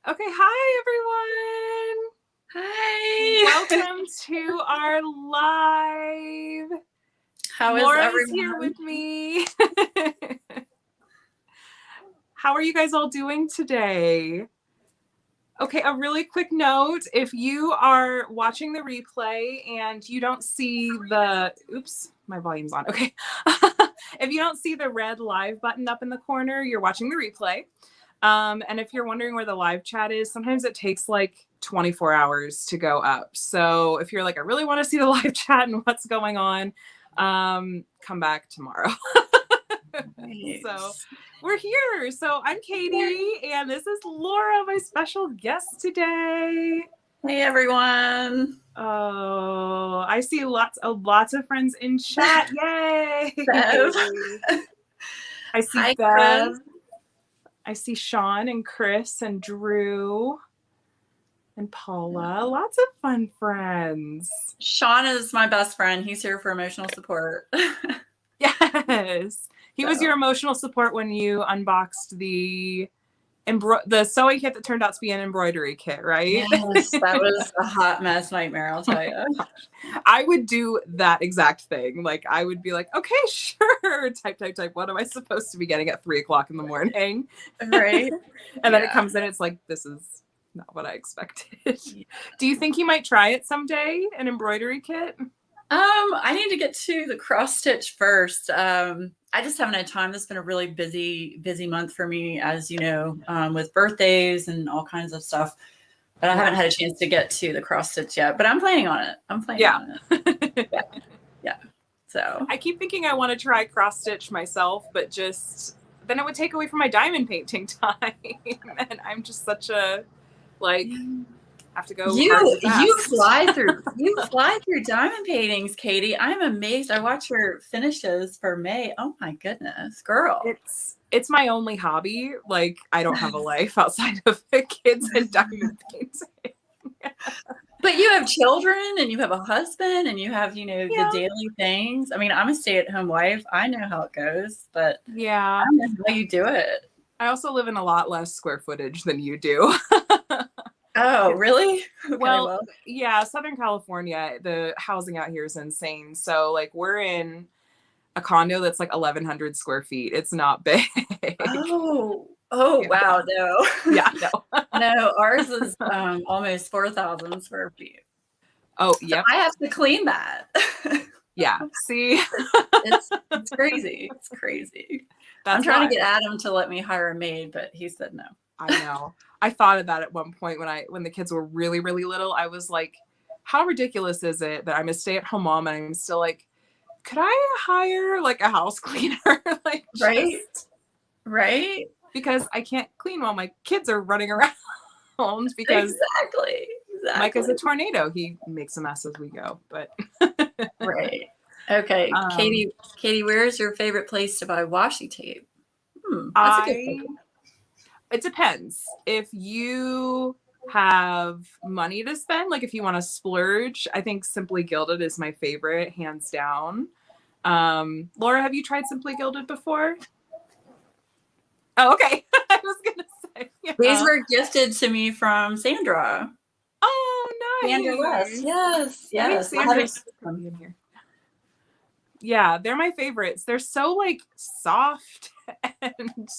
Okay, hi everyone. Hi. Welcome to our live. How is Laura's here everyone? with me. How are you guys all doing today? Okay, a really quick note. If you are watching the replay and you don't see the, oops, my volume's on. Okay. If you don't see the red live button up in the corner, you're watching the replay. And if you're wondering where the live chat is, sometimes it takes like 24 hours to go up. So if you're like, I really want to see the live chat and what's going on, come back tomorrow. So we're here. So I'm Katie, and this is Laura, my special guest today. Hey everyone. Oh, I see lots of friends in chat. Yay! Bev. I see Hi, Bev. Chris. I see Sean and Chris and Drew and Paula. Lots of fun friends. Sean is my best friend. He's here for emotional support. Yes. He was your emotional support when you unboxed the sewing kit that turned out to be an embroidery kit, right? Yes, that was a hot mess nightmare, I'll tell you. I would do that exact thing. Like, I would be like, okay, sure. Type. What am I supposed to be getting at 3:00 in the morning? Right. And then it comes in, it's like, this is not what I expected. Do you think you might try it someday, an embroidery kit? I need to get to the cross stitch first. I just haven't had time. This has been a really busy month for me, as you know, with birthdays and all kinds of stuff. But I haven't had a chance to get to the cross stitch yet. But I'm planning on it. On it. Yeah. So I keep thinking I want to try cross stitch myself, but just then it would take away from my diamond painting time. And I'm just such a have to go you fly through diamond paintings, Katie. I'm amazed. I watch your finishes for May. Oh my goodness, girl. It's my only hobby. Like, I don't have a life outside of the kids and diamond painting. But you have children and you have a husband and you have, the daily things. I mean, I'm a stay-at-home wife. I know how it goes, but yeah, I don't know how you do it. I also live in a lot less square footage than you do. Oh, really? Okay, well, yeah, Southern California, the housing out here is insane. So like we're in a condo that's like 1,100 square feet. It's not big. Oh, yeah. Wow. No. Yeah, no. No, ours is almost 4,000 square feet. Oh, yeah. So I have to clean that. Yeah. See, it's crazy. It's crazy. I'm trying to get Adam to let me hire a maid, but he said no. I know. I thought of that at one point when the kids were really, really little. I was like, how ridiculous is it that I'm a stay-at-home mom and I'm still like, could I hire like a house cleaner? Like, right. Because I can't clean while my kids are running around. Because exactly. Mike is a tornado. He makes a mess as we go. But right. Okay, Katie, where's your favorite place to buy washi tape? That's a good question. It depends. If you have money to spend, like if you want to splurge, I think Simply Gilded is my favorite, hands down. Laura, have you tried Simply Gilded before? Oh, okay. I was gonna say these were gifted to me from Sandra. Oh, nice. Sandra West. Yes. Sandra's coming in here. Yeah, they're my favorites. They're so like soft and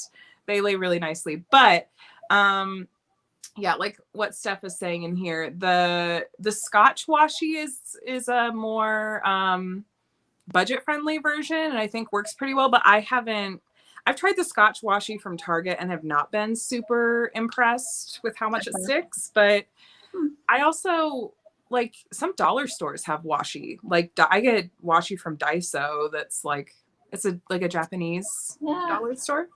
they lay really nicely. But yeah, like what Steph is saying in here, the Scotch washi is a more budget friendly version and I think works pretty well, but I've tried the Scotch washi from Target and have not been super impressed with how much it sticks, but I also like some dollar stores have washi. Like I get washi from Daiso that's like it's a Japanese dollar store.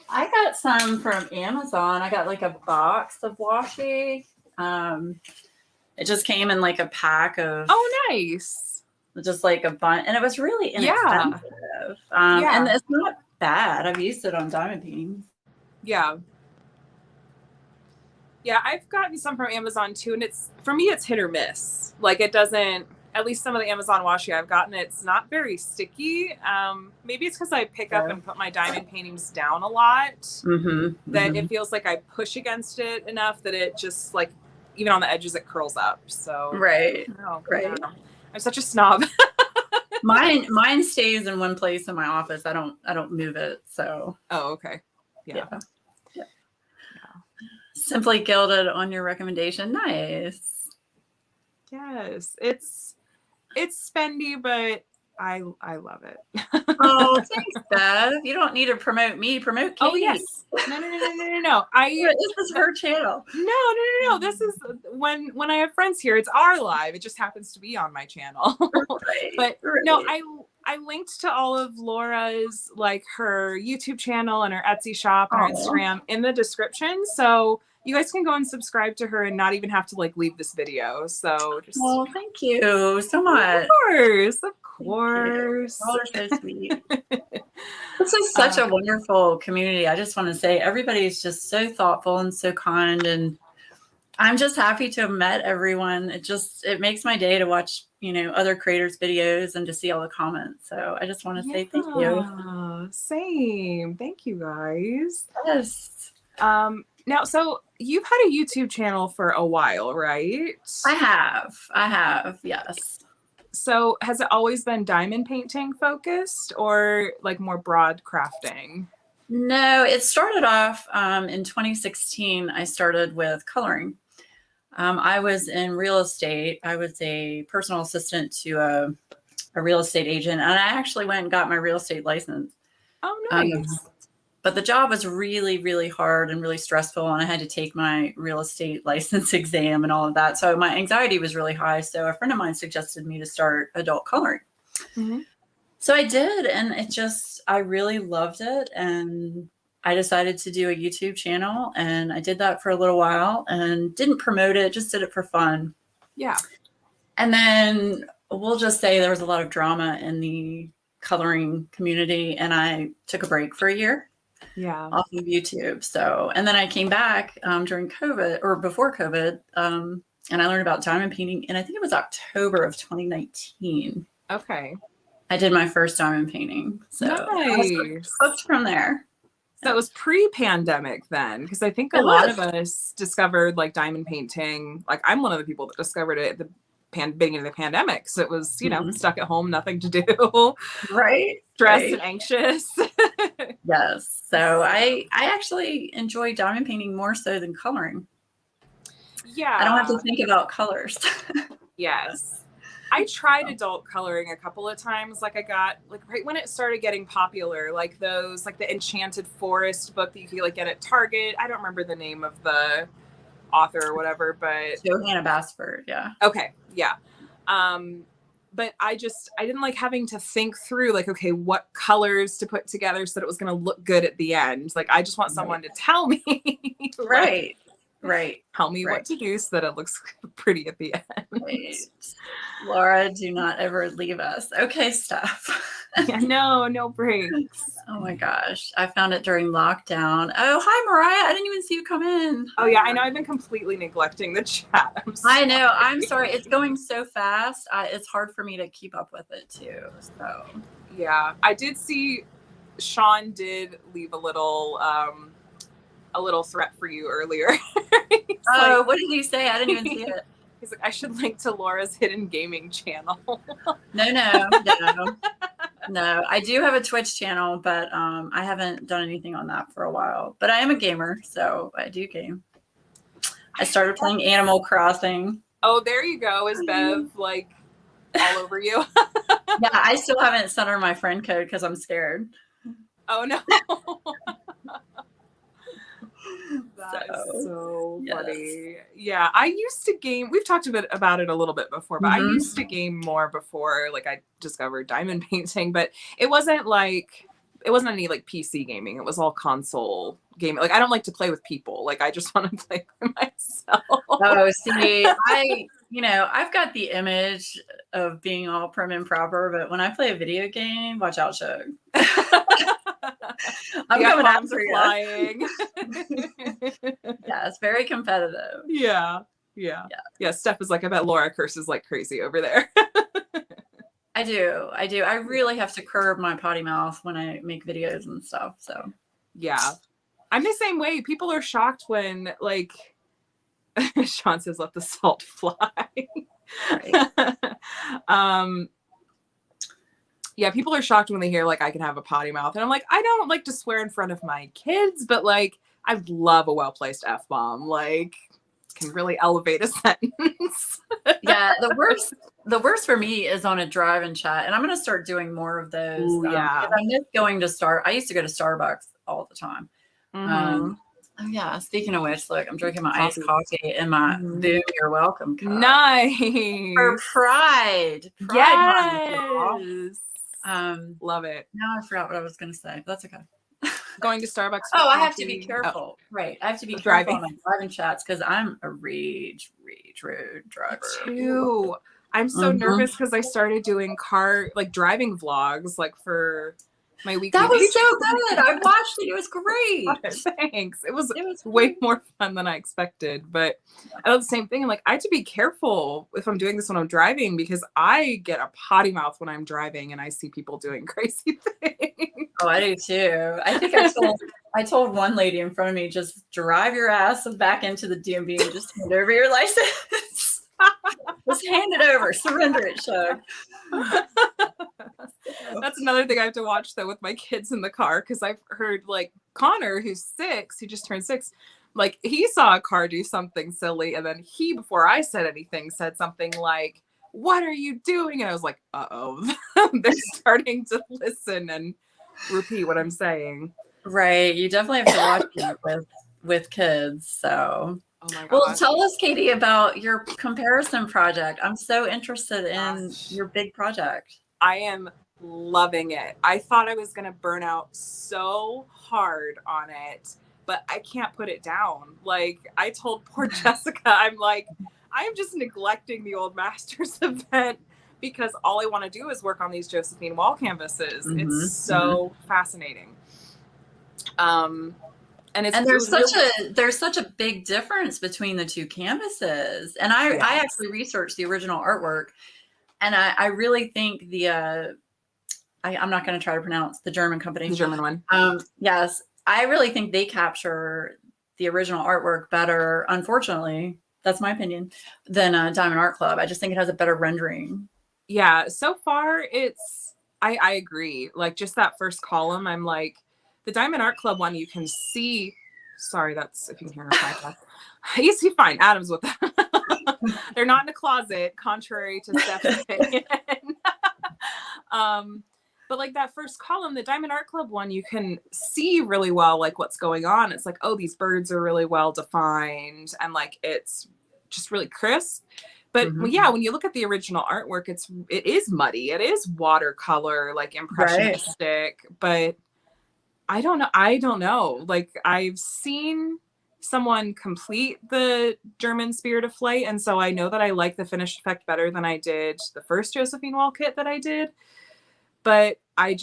I got some from Amazon. I got like a box of washi. It just came in like a pack of nice. Just like a bunch, and it was really inexpensive. And it's not bad. I've used it on diamond paintings. Yeah, I've gotten some from Amazon too, and for me it's hit or miss. Like it doesn't at least some of the Amazon washi I've gotten, it's not very sticky. Maybe it's because I pick up and put my diamond paintings down a lot, that it feels like I push against it enough that it just like, even on the edges, it curls up. So right. Yeah. I'm such a snob. Mine stays in one place in my office. I don't move it. So. Oh, okay. Yeah. Simply gilded on your recommendation. Nice. Yes, it's spendy, but I love it. Oh, thanks, Bev. You don't need to promote me. Promote Kate. Oh yes. No. This is her channel. No. This is when I have friends here. It's our live. It just happens to be on my channel. But no, I linked to all of Laura's, like her YouTube channel and her Etsy shop and her Instagram in the description. So you guys can go and subscribe to her and not even have to like leave this video. So just thank you so much. Of course. All are so sweet. This is such a wonderful community. I just want to say everybody's just so thoughtful and so kind, and I'm just happy to have met everyone. It makes my day to watch, other creators' videos and to see all the comments. So I just want to say thank you. Same. Thank you guys. Yes. Now, so you've had a YouTube channel for a while, right? I have, yes. So has it always been diamond painting focused or like more broad crafting? No, it started off in 2016. I started with coloring. I was in real estate. I was a personal assistant to a real estate agent, and I actually went and got my real estate license. Oh, nice. But the job was really, really hard and really stressful, and I had to take my real estate license exam and all of that. So my anxiety was really high. So a friend of mine suggested me to start adult coloring. So I did, and I really loved it. And I decided to do a YouTube channel, and I did that for a little while and didn't promote it, just did it for fun. Yeah. And then we'll just say there was a lot of drama in the coloring community, and I took a break for a year. Yeah. Off of YouTube. So, and then I came back during COVID or before COVID, and I learned about diamond painting. And I think it was October of 2019. Okay. I did my first diamond painting. So nice. Hooked from there. So it was pre-pandemic then, because I think a lot of us discovered like diamond painting. Like I'm one of the people that discovered it at the beginning of the pandemic. So it was, stuck at home, nothing to do. Right. Stressed and anxious. Yes. So I actually enjoy diamond painting more so than coloring. Yeah. I don't have to think about colors. Yes. I tried adult coloring a couple of times. Like I got right when it started getting popular, like those, like the Enchanted Forest book that you could like get at Target. I don't remember the name of the author or whatever, but Johanna Basford. Yeah. Okay. Yeah. But I didn't like having to think through like, okay, what colors to put together so that it was going to look good at the end. Like, I just want someone to tell me. Right. Tell me what to do so that it looks pretty at the end. Right. Laura, do not ever leave us. Okay, Steph. Yeah, no breaks. Oh my gosh. I found it during lockdown. Oh, hi, Mariah. I didn't even see you come in. Oh yeah, I know. I've been completely neglecting the chat. I know. I'm sorry. It's going so fast. It's hard for me to keep up with it too. So yeah, I did see Sean did leave a little threat for you earlier. What did he say? I didn't even see it. He's like, I should link to Laura's hidden gaming channel. No. I do have a Twitch channel, but I haven't done anything on that for a while. But I am a gamer, so I do game. I started playing Animal Crossing. Oh, there you go. Is Bev like all over you? Yeah, I still haven't sent her my friend code because I'm scared. Oh no. That's so funny. Yeah, I used to game. We've talked a bit about it a little bit before, but I used to game more before like I discovered diamond painting, but it wasn't any like PC gaming. It was all console gaming. Like I don't like to play with people. Like I just want to play by myself. Oh, see, I've got the image of being all prim and proper, but when I play a video game, watch out, Shug. I'm coming after you. Flying. Yeah, it's very competitive. Yeah. Steph is like, I bet Laura curses like crazy over there. I do. I really have to curb my potty mouth when I make videos and stuff. So Yeah. I'm the same way. People are shocked when, like, Sean says, let the salt fly. right. Yeah, people are shocked when they hear, like, I can have a potty mouth. And I'm like, I don't like to swear in front of my kids, but, like, I love a well-placed F-bomb. Like, can really elevate a sentence. Yeah, the worst for me is on a drive-in chat, and I'm going to start doing more of those. Ooh, yeah. Because I miss going to I used to go to Starbucks all the time. Oh yeah. Speaking of which, look, I'm drinking my iced coffee and my boom, you're welcome cup. Nice. For Pride. Yes. Month, love it. Now I forgot what I was going to say. But that's okay. Going to Starbucks. Oh, I have to be careful. Right. I have to be careful on my driving chats because I'm a rage road driver. Too. I'm so nervous because I started doing driving vlogs, like, for my weekly. That was so good. I watched it. It was great. Thanks. It was way more fun than I expected. But I know the same thing. I'm like, I have to be careful if I'm doing this when I'm driving because I get a potty mouth when I'm driving and I see people doing crazy things. Oh, I do too. I think I told one lady in front of me, just drive your ass back into the DMV and just hand over your license. Just hand it over. Surrender it, Shug. That's another thing I have to watch, though, with my kids in the car, because I've heard, like, Connor, who's 6, who just turned 6, like, he saw a car do something silly, and then he, before I said anything, said something like, what are you doing? And I was like, uh-oh. They're starting to listen and repeat what I'm saying. Right. You definitely have to watch it with kids, so... Oh my gosh. Well, tell us, Katie, about your comparison project. I'm so interested in your big project. I am loving it. I thought I was going to burn out so hard on it, but I can't put it down. Like, I told poor Jessica, I'm like, I'm just neglecting the old Masters event because all I want to do is work on these Josephine wall canvases. It's so fascinating. And there's such a big difference between the two canvases. And I actually researched the original artwork, and I really think I'm not going to try to pronounce the German company. The German one. Yes. I really think they capture the original artwork better, unfortunately, that's my opinion, than Diamond Art Club. I just think it has a better rendering. Yeah. So far I agree. Like, just that first column, I'm like, the Diamond Art Club one, you can see. Sorry, that's if you can hear her. He's fine. Adam's with them. They're not in a closet, contrary to Steph's opinion. But like that first column, the Diamond Art Club one, you can see really well like what's going on. It's like, oh, these birds are really well defined, and like it's just really crisp. But yeah, when you look at the original artwork, it is muddy. It is watercolor, like impressionistic, but I don't know. Like, I've seen someone complete the German Spirit of Flight, and so I know that I like the finished effect better than I did the first Josephine wall kit that I did. But I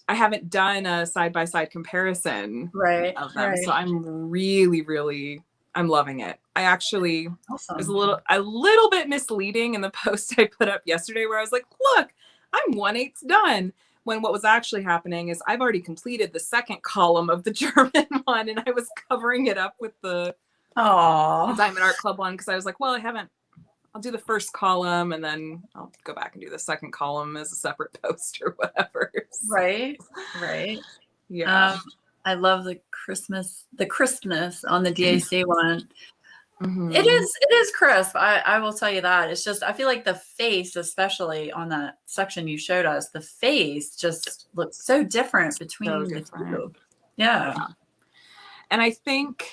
haven't done a side-by-side comparison of them. So I'm really, I'm loving it. I actually was a little bit misleading in the post I put up yesterday where I was like, look, I'm 1/8 done. When what was actually happening is I've already completed the second column of the German one, and I was covering it up with the Diamond Art Club one because I was like, well, I'll do the first column and then I'll go back and do the second column as a separate post or whatever. So, right. Yeah. I love the crispness on the DAC one. It is crisp. I will tell you that. It's just, I feel like the face, especially on that section you showed us, the face just looks so different between the two. Yeah. And I think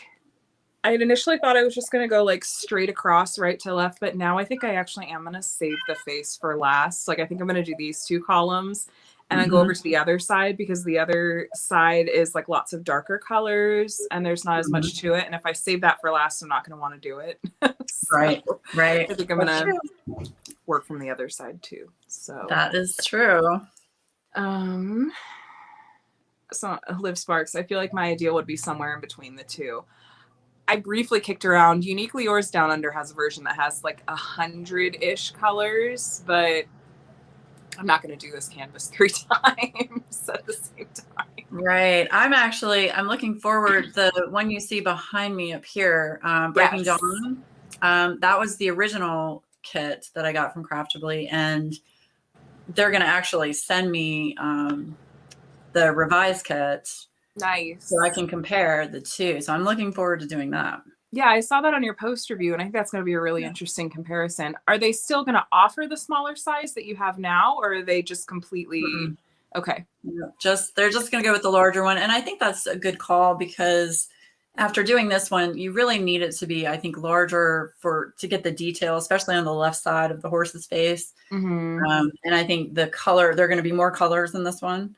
I had initially thought I was just going to go like straight across right to left, but now I think I actually am going to save the face for last. Like, I think I'm going to do these 2 columns and then go over to the other side, because the other side is like lots of darker colors and there's not as much to it. And if I save that for last, I'm not going to want to do it. So right. I think I'm going to work from the other side too. So that is true. So Liv Sparks, I feel like my ideal would be somewhere in between the two. I briefly kicked around. Uniquely Yours Down Under has a version that has like 100-ish colors, but I'm not going to do this canvas 3 times at the same time. Right. I'm looking forward. The one you see behind me up here, Breaking Yes. Dawn. That was the original kit that I got from Craftably, and they're going to actually send me the revised kit. Nice. So I can compare the two. So I'm looking forward to doing that. Yeah, I saw that on your post review, and I think that's going to be a really interesting comparison. Are they still going to offer the smaller size that you have now, or are they just completely okay? They're just going to go with the larger one, and I think that's a good call because after doing this one, you really need it to be, I think, larger to get the detail, especially on the left side of the horse's face. And I think the color, there are going to be more colors in this one.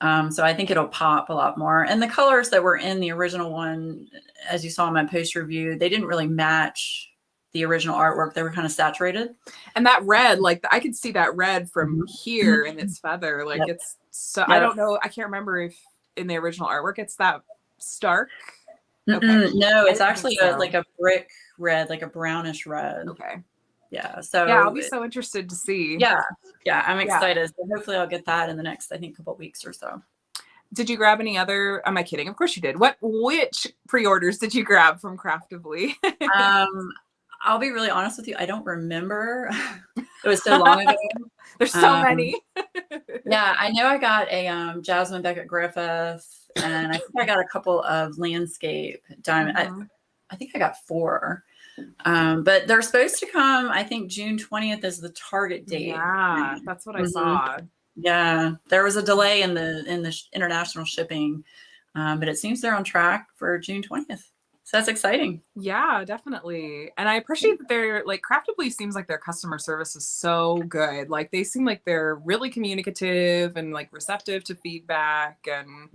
So I think it'll pop a lot more. And the colors that were in the original one, as you saw in my post review, they didn't really match the original artwork. They were kind of saturated. And that red, like I could see that red from here in its feather. Like it's so, I don't know. I can't remember if in the original artwork it's that stark. Okay. No, it's actually like a brick red, like a brownish red. Okay. Yeah. So yeah, I'll be so interested to see. Yeah. I'm excited. So hopefully I'll get that in the next, I think, couple weeks or so. Did you grab any other? Am I kidding? Of course you did. Which pre-orders did you grab from Craftably? I'll be really honest with you. I don't remember. It was so long ago. There's so many. Yeah, I know I got a Jasmine Beckett Griffith, and I think I got a couple of landscape diamond. I think I got 4. But they're supposed to come, I think June 20th is the target date. Yeah, that's what I saw. Yeah, there was a delay in the international shipping, but it seems they're on track for June 20th. So that's exciting. Yeah, definitely. And I appreciate that they're like Craftably seems like their customer service is so good. Like they seem like they're really communicative and like receptive to feedback, and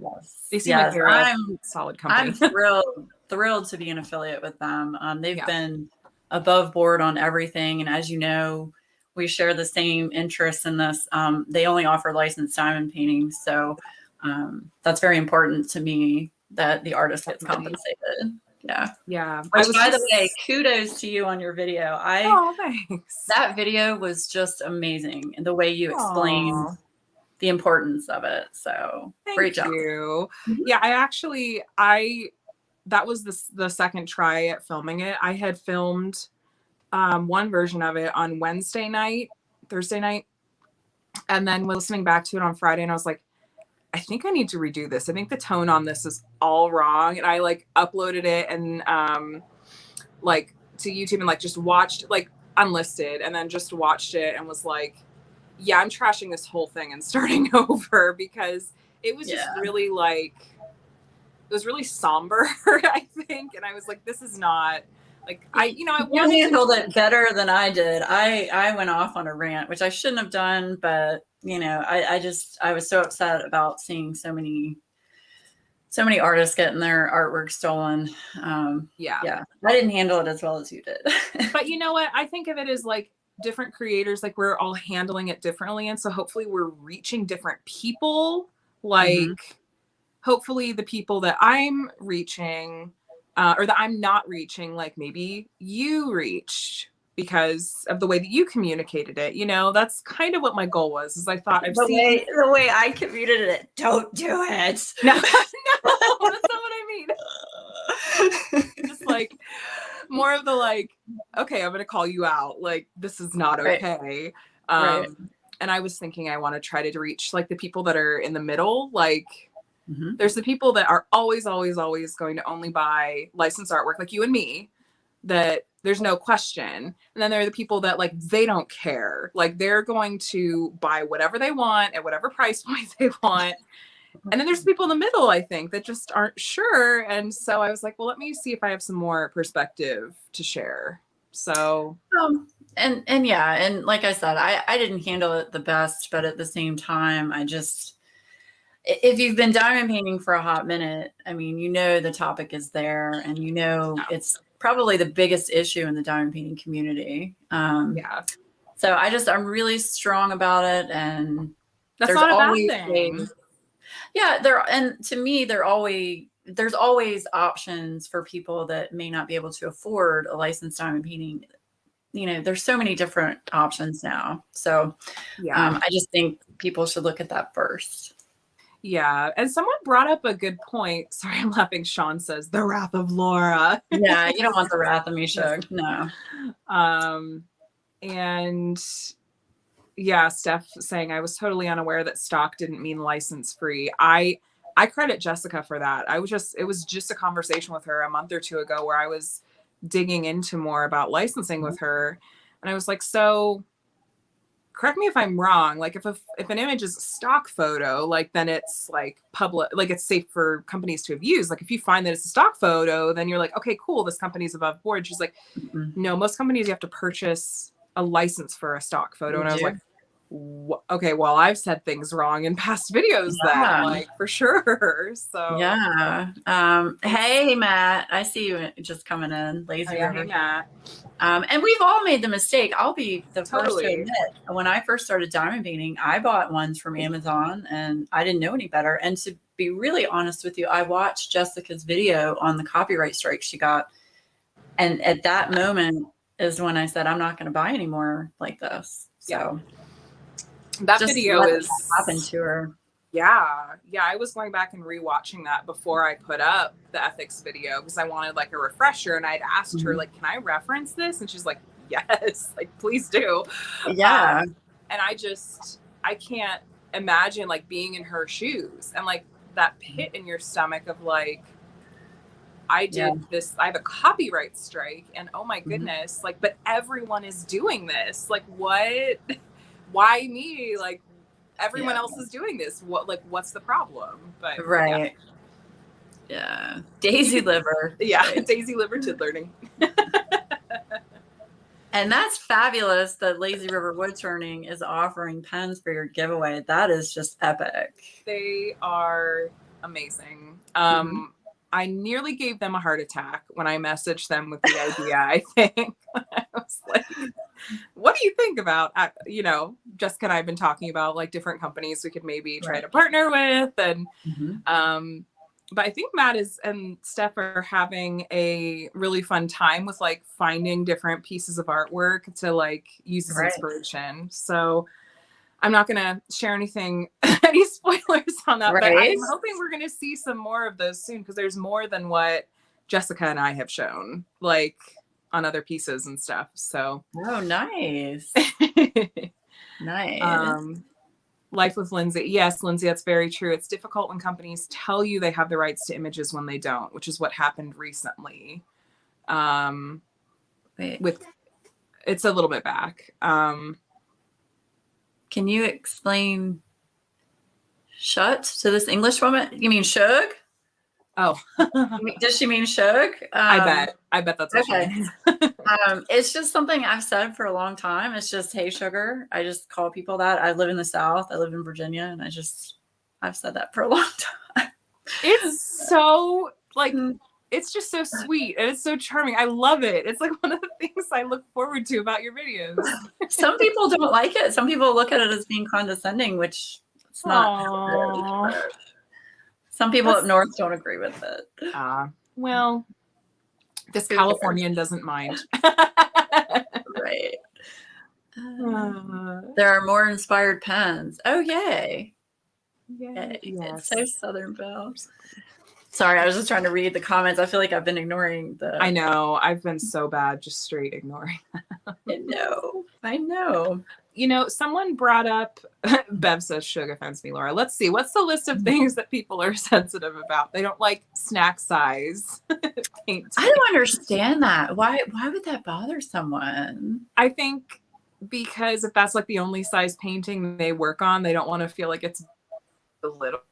they seem like they're a solid company. I'm thrilled to be an affiliate with them. They've been above board on everything. And as you know, we share the same interests in this. They only offer licensed diamond painting. So that's very important to me that the artist gets compensated. Yeah. Which, by the way, kudos to you on your video. Thanks. That video was just amazing, and the way you explained the importance of it. So great job. Thank you. Yeah, that was the second try at filming it. I had filmed one version of it on Thursday night, and then listening back to it on Friday, and I was like, I think I need to redo this. I think the tone on this is all wrong. And I like uploaded it and like to YouTube and like just watched like unlisted and then just watched it and was like, yeah, I'm trashing this whole thing and starting over because it was just really like, it was really somber, I think. And I was like, this is not like, you handled it better than I did. I went off on a rant, which I shouldn't have done, but I was so upset about seeing so many artists getting their artwork stolen. I didn't handle it as well as you did. But you know what? I think of it as like different creators, like we're all handling it differently. And so hopefully we're reaching different people. Like hopefully the people that I'm reaching or that I'm not reaching, like maybe you reached because of the way that you communicated it. That's kind of what my goal was, is I thought the way I communicated it. Don't do it. No, that's not what I mean. Just like more of the like, okay, I'm going to call you out. Like, this is not okay. Right. And I was thinking I want to try to reach like the people that are in the middle. Like there's the people that are always, always, always going to only buy licensed artwork, like you and me, that there's no question. And then there are the people that like, they don't care. Like they're going to buy whatever they want at whatever price point they want. And then there's people in the middle, I think, that just aren't sure. And so I was like, well, let me see if I have some more perspective to share. So, and like I said, I didn't handle it the best, but at the same time, if you've been diamond painting for a hot minute, I mean, the topic is there, and it's probably the biggest issue in the diamond painting community. So I'm really strong about it, and that's not a bad thing. And to me, there's always options for people that may not be able to afford a licensed diamond painting, there's so many different options now. So Yeah. I just think people should look at that first. Yeah. And someone brought up a good point. Sorry, I'm laughing. Sean says, the wrath of Laura. Yeah, you don't want the wrath of me, Shug. No. And yeah, Steph saying, I was totally unaware that stock didn't mean license free. I credit Jessica for that. It was just a conversation with her a month or two ago where I was digging into more about licensing with her. And I was like, so correct me if I'm wrong. Like if an image is a stock photo, like then it's like public, like it's safe for companies to have used. Like if you find that it's a stock photo, then you're like, okay, cool. This company's above board. She's like, no, most companies you have to purchase a license for a stock photo. And I was like, okay, well, I've said things wrong in past videos then, like for sure. So yeah. Hey Matt, I see you just coming in. Lazy River. Hey Matt. And we've all made the mistake. I'll be the first to Totally. admit, when I first started diamond painting, I bought ones from Amazon and I didn't know any better. And to be really honest with you, I watched Jessica's video on the copyright strike she got. And at that moment is when I said, I'm not going to buy any more like this. So that video is happened to her. Yeah. I was going back and rewatching that before I put up the ethics video because I wanted like a refresher, and I'd asked her like, can I reference this? And she's like, yes, like please do. Yeah. And I can't imagine like being in her shoes and like that pit in your stomach of like, I did this, I have a copyright strike, and oh my goodness, like, but everyone is doing this. Like what? Why me? Like everyone else is doing this. What's the problem? But yeah. Daisy liver. Daisy liver tid learning. And that's fabulous that Lazy River Wood Turning is offering pens for your giveaway. That is just epic. They are amazing. I nearly gave them a heart attack when I messaged them with the idea, I think. I was like, what do you think about, Jessica and I have been talking about like different companies we could maybe try to partner with. And, but I think Matt and Steph are having a really fun time with like finding different pieces of artwork to like use as inspiration. So I'm not going to share any spoilers on that, but I'm hoping we're going to see some more of those soon, because there's more than what Jessica and I have shown, like on other pieces and stuff. So, nice. Nice. Life with Lindsay. Yes, Lindsay, that's very true. It's difficult when companies tell you they have the rights to images when they don't, which is what happened recently. It's a little bit back. Can you explain shut to this English woman? You mean Shug? Oh, does she mean Shug? I bet that's what she means. It's just something I've said for a long time. It's just, hey, sugar. I just call people that. I live in the South. I live in Virginia, and I've said that for a long time. It's so like, it's just so sweet and it's so charming. I love it. It's like one of the things I look forward to about your videos. Some people don't like it. Some people look at it as being condescending, which it's not. Some people up north don't agree with it. Well, this Californian doesn't mind. Right. There are more inspired pens. Oh, yay. Yay. Yes. It's so Southern Belle. Sorry, I was just trying to read the comments. I feel like I've been ignoring I know. I've been so bad, just straight ignoring. I know. Someone brought up, Bev says, Shug offends me, Laura. Let's see. What's the list of things that people are sensitive about? They don't like snack size paint. I don't understand that. Why would that bother someone? I think because if that's like the only size painting they work on, they don't want to feel like it's belittled.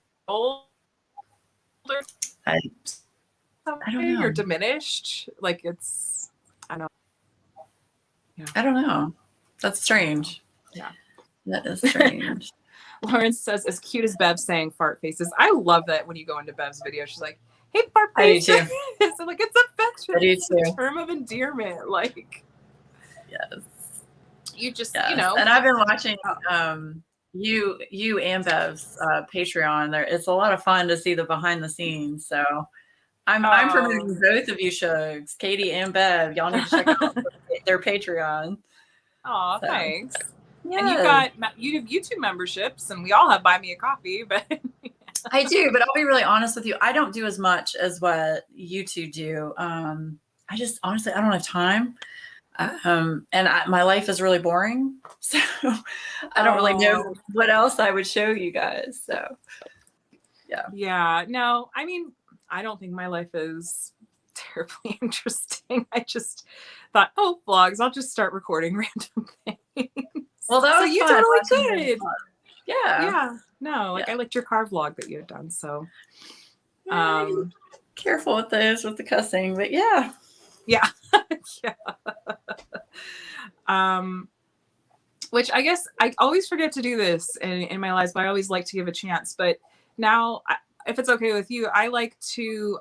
I don't know. You're diminished. Like it's, I don't know. Yeah. I don't know. That's strange. Yeah. That is strange. Lawrence says, as cute as Bev saying fart faces. I love that when you go into Bev's video, she's like, hey, fart faces. I do too. So like it's affection. I do too. It's a term of endearment. Like, yes. You just, And I've been watching you and Bev's Patreon. It's a lot of fun to see the behind the scenes. So I'm promoting both of you shows, Katie and Bev. Y'all need to check out their Patreon. Oh, So, thanks. yeah. And you have YouTube memberships, and we all have Buy Me a Coffee, but I do, but I'll be really honest with you. I don't do as much as what you two do. I just honestly, I don't have time. My life is really boring. So I don't really know what else I would show you guys. So yeah. Yeah. No, I mean, I don't think my life is terribly interesting. I just thought, oh, vlogs, I'll just start recording random things. Well, that was so you fun. totally did. Yeah. Yeah. No, like I liked your car vlog that you had done. So careful with those with the cussing, but yeah. Yeah. Yeah. Which I guess I always forget to do this in my lives, but I always like to give a chance. But now, if it's okay with you, I like to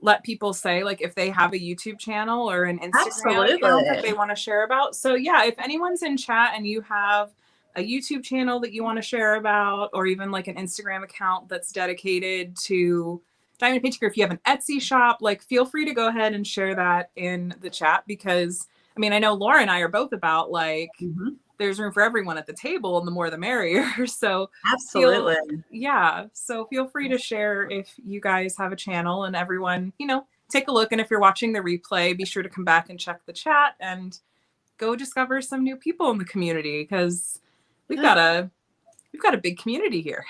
let people say, like, if they have a YouTube channel or an Instagram account that they want to share about. So yeah, if anyone's in chat and you have a YouTube channel that you want to share about, or even like an Instagram account that's dedicated to diamond painting, or if you have an Etsy shop, like feel free to go ahead and share that in the chat, because I mean, I know Laura and I are both about like, there's room for everyone at the table, and the more the merrier. So absolutely. So feel free to share if you guys have a channel, and everyone, take a look. And if you're watching the replay, be sure to come back and check the chat and go discover some new people in the community, because we've got a big community here.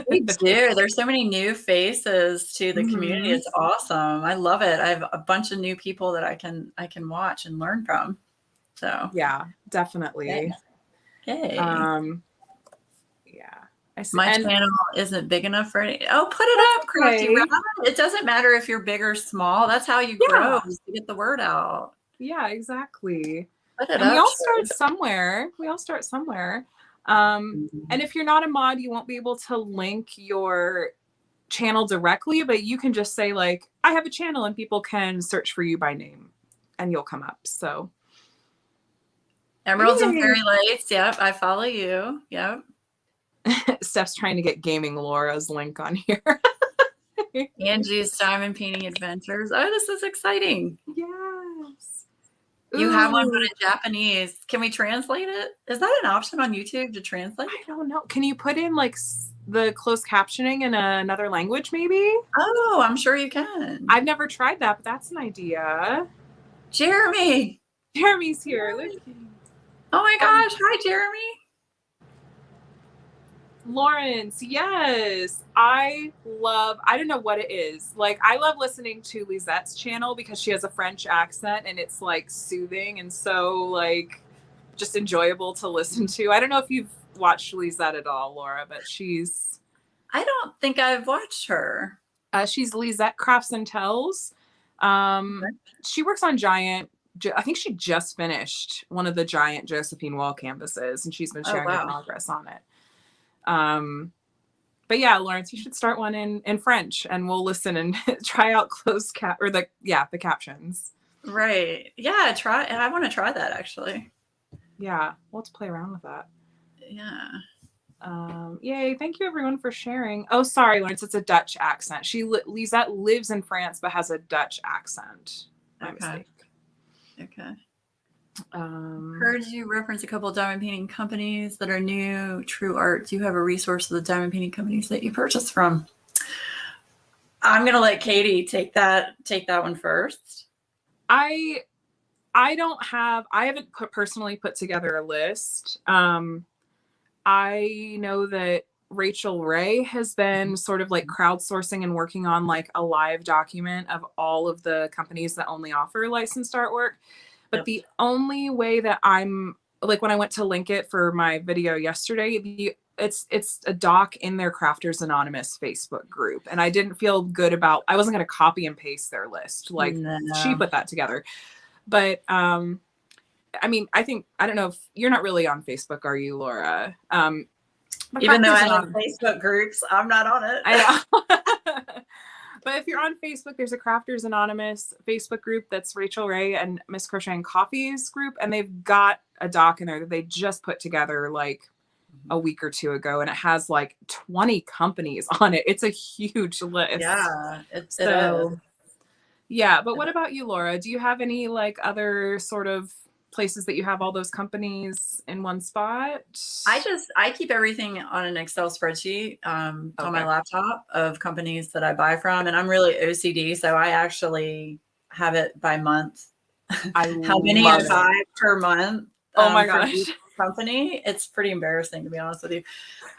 We do. There's so many new faces to the community. It's awesome. I love it. I have a bunch of new people that I can watch and learn from. So yeah, definitely. Yay. My channel isn't big enough for any. Oh, put it up, Crafty Rabbit. It doesn't matter if you're big or small. That's how you grow, is to get the word out. Yeah, exactly. Put it and up, we all start somewhere. And if you're not a mod, you won't be able to link your channel directly, but you can just say like, I have a channel, and people can search for you by name and you'll come up. So Emeralds and Fairy Lights. Yep. I follow you. Yep. Steph's trying to get Gaming Laura's link on here. Angie's Diamond Painting Adventures. Oh, this is exciting. Yes. You have one, but in Japanese. Can we translate it? Is that an option on YouTube to translate? I don't know. Can you put in like the closed captioning in another language, maybe? Oh, I'm sure you can. I've never tried that, but that's an idea. Jeremy. Jeremy's here. Look. Oh my gosh. Hi, Jeremy. Lawrence, yes. I don't know what it is. Like, I love listening to Lizette's channel because she has a French accent, and it's like soothing and so like just enjoyable to listen to. I don't know if you've watched Lizette at all, Laura, but I don't think I've watched her. She's Lizette Crafts and Tells. She works on I think she just finished one of the giant Josephine Wall canvases, and she's been sharing her progress on it. But yeah, Lawrence, you should start one in French, and we'll listen and try out the captions. Right. Yeah. I want to try that actually. Yeah. Let's play around with that. Yeah. Yay. Thank you everyone for sharing. Oh, sorry, Lawrence. It's a Dutch accent. Lisette lives in France, but has a Dutch accent. My mistake. Okay. Heard you reference a couple of diamond painting companies that are new. True Art. Do you have a resource of the diamond painting companies that you purchase from? I'm gonna let Katie take that one first. I haven't personally put together a list. I know that Rachel Ray has been sort of like crowdsourcing and working on like a live document of all of the companies that only offer licensed artwork. But the only way that I'm like, when I went to link it for my video yesterday, it's a doc in their Crafters Anonymous Facebook group. And I didn't feel good I wasn't going to copy and paste their list. Like she put that together. But, I mean, I don't know if you're not really on Facebook, are you, Laura? Even though I have Facebook groups, I'm not on it. I know. But if you're on Facebook, there's a Crafters Anonymous Facebook group that's Rachel Ray and Miss Crochet and Coffee's group. And they've got a doc in there that they just put together like a week or two ago. And it has like 20 companies on it. It's a huge list. Yeah. Yeah, but what about you, Laura? Do you have any like other sort of places that you have all those companies in one spot? I keep everything on an Excel spreadsheet on my Okay. laptop of companies that I buy from, and I'm really OCD, so I actually have it by month. I How many I love it. buy per month Oh my from each gosh. company? It's pretty embarrassing, to be honest with you.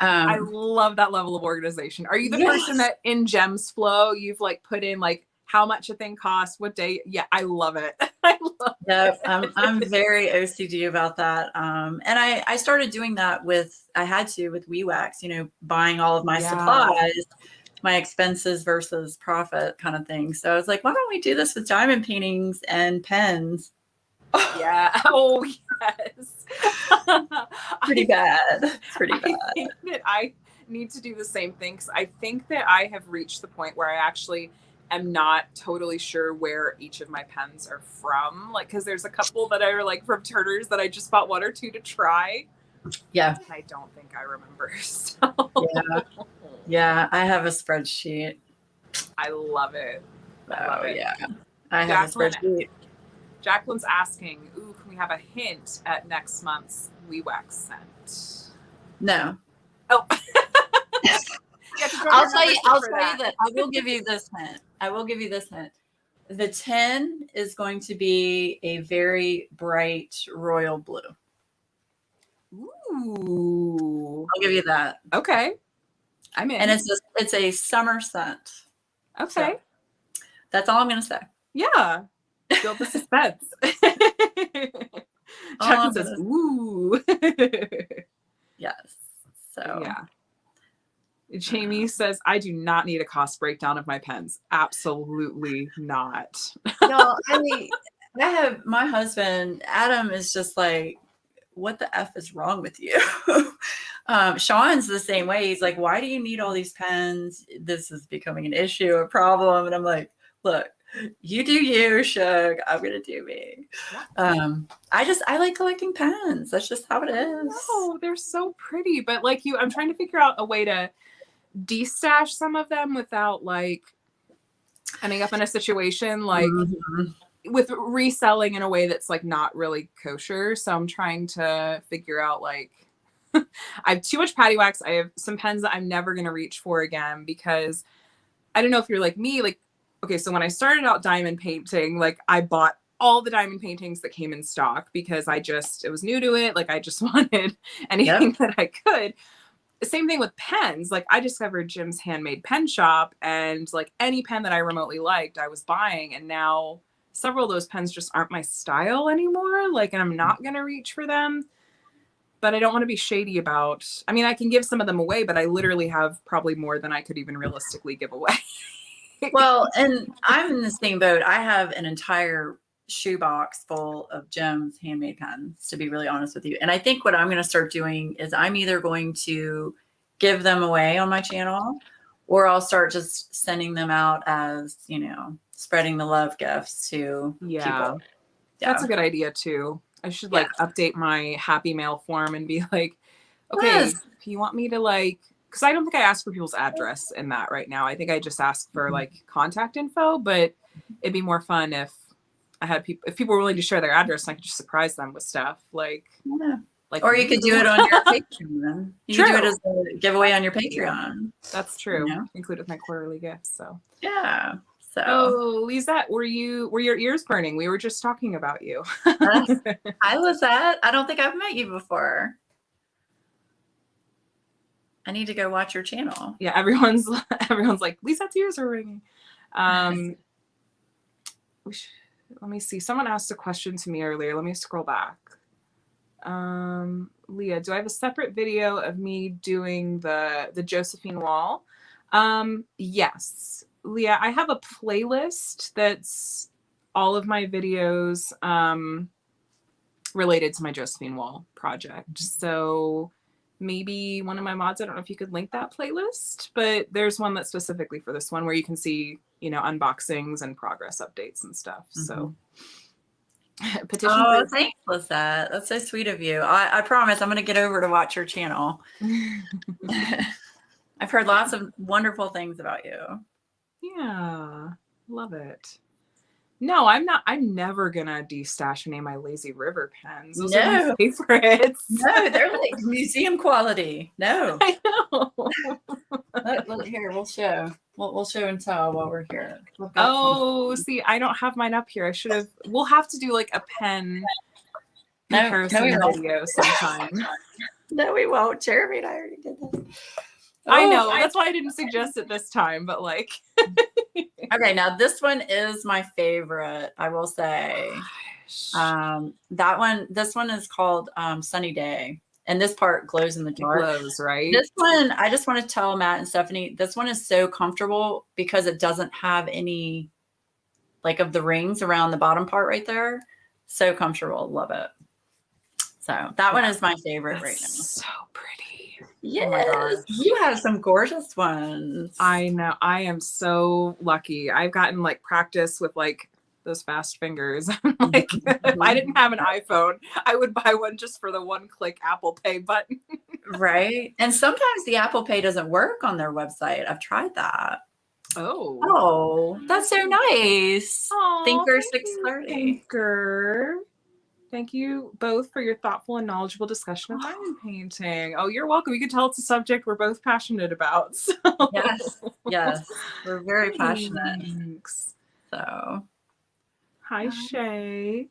I Um, love that level of organization. Are you the person yes. that in Gems Flow you've like put in like how much a thing costs, what day? Yeah, I love it. I love Yep, I'm it. very OCD about that. And I started doing that I had to with WeWax, buying all of my Yeah. supplies, my expenses versus profit kind of thing. So I was like, why don't we do this with diamond paintings and pens? Yeah. Oh yes. Pretty I bad. It's pretty I bad. think that I need to do the same thing because I think that I have reached the point where I actually am not totally sure where each of my pens are from. Like, because there's a couple that are like from Turner's that I just bought one or two to try. Yeah. And I don't think I remember. So Yeah. Yeah. I have a spreadsheet. I love it. I love Oh it. yeah. I have a Jacqueline, spreadsheet. Jacqueline's asking, ooh, can we have a hint at next month's WeWax scent? No. Oh, yeah, because we're on membership I'll for tell you that. that I will give you this hint. I will give you this hint. The 10 is going to be a very bright royal blue. Ooh. I'll give you that. Okay. I'm in. And it's a summer scent. So Okay. that's all I'm going to say. Yeah. Build the suspense. All Jacqueline I'm says, going to ooh. Yes. So Yeah. Jamie says, I do not need a cost breakdown of my pens. Absolutely not. y'all, I have my husband, Adam, is just like, what the F is wrong with you? Sean's the same way. He's like, why do you need all these pens? This is becoming an issue, a problem. And I'm like, look, you do you, Shug. I'm gonna do me. I like collecting pens. That's just how it is. Oh, they're so pretty. But like you, I'm trying to figure out a way to destash some of them without like ending up in a situation like Mhm. with reselling in a way that's like not really kosher. So I'm trying to figure out like I have too much patty wax. I have some pens that I'm never gonna reach for again because I don't know if you're like me, like okay, so when I started out diamond painting, like I bought all the diamond paintings that came in stock because it was new to it. Like I just wanted anything Yep. that I could. Same thing with pens. Like I discovered Jim's handmade pen shop and like any pen that I remotely liked, I was buying. And now several of those pens just aren't my style anymore. Like, and I'm not going to reach for them, but I don't want to be shady about, I mean, I can give some of them away, but I literally have probably more than I could even realistically give away. Well, and I'm in the same boat. I have an entire shoebox full of Jim's handmade pens, to be really honest with you. And I think what I'm going to start doing is I'm either going to give them away on my channel, or I'll start just sending them out as, spreading the love gifts to Yeah, people. that's a Yeah. good idea too. I should Yeah. like update my happy mail form and be like, okay, Yes. if you want me to like, because I don't think I ask for people's address in that right now. I think I just ask for like contact info, but it'd be more fun if if people were willing to share their address and I could just surprise them with stuff Yeah. like Or you could do it on your Patreon. You could do it True. as a giveaway on your Patreon. That's true. Include with my quarterly gifts. So Yeah. So oh, Lisette, were your ears burning? We were just talking about you. I was at. I don't think I've met you before. I need to go watch your channel. Yeah, everyone's like, Lisette's ears are ringing. Let me see. Someone asked a question to me earlier. Let me scroll back. Leah, do I have a separate video of me doing the Josephine wall? Yes. Leah, I have a playlist that's all of my videos related to my Josephine wall project. So maybe one of my mods, I don't know if you could link that playlist, but there's one that's specifically for this one where you can see, unboxings and progress updates and stuff. Mm-hmm. So Oh, thanks, Lisette. That's so sweet of you. I promise I'm going to get over to watch your channel. I've heard lots of wonderful things about you. Yeah, love it. No, I'm not. I'm never gonna destash any of my Lazy River pens. Those are my No, favorites. no, they're like museum quality. No. I know. Here, we'll show. We'll show and tell while we're here. We've got Oh, some. see, I don't have mine up here. I should have. We'll have to do like a pen No, comparison we won't. video sometime. No, we won't. Jeremy and I already did that. I know. That's why I didn't suggest it this time, but like. Okay, now this one is my favorite, I will say. This one is called Sunny Day. And this part glows in the dark. Glows, right? This one, I just want to tell Matt and Stephanie, this one is so comfortable because it doesn't have any like of the rings around the bottom part right there. So comfortable. Love it. So that one is my favorite right now. So pretty. Yes. Oh my gosh. You have some gorgeous ones. I know. I am so lucky. I've gotten like practice with like those fast fingers. Like if I didn't have an iPhone, I would buy one just for the one click Apple Pay button. Right. And sometimes the Apple Pay doesn't work on their website. I've tried that. Oh, that's so nice. Aw, Thinker thank you, 630. Thinker. Thank you both for your thoughtful and knowledgeable discussion of diamond painting. Oh, you're welcome. You can tell it's a subject we're both passionate about. So. Yes. We're very passionate. Thanks. So, hi, Shay.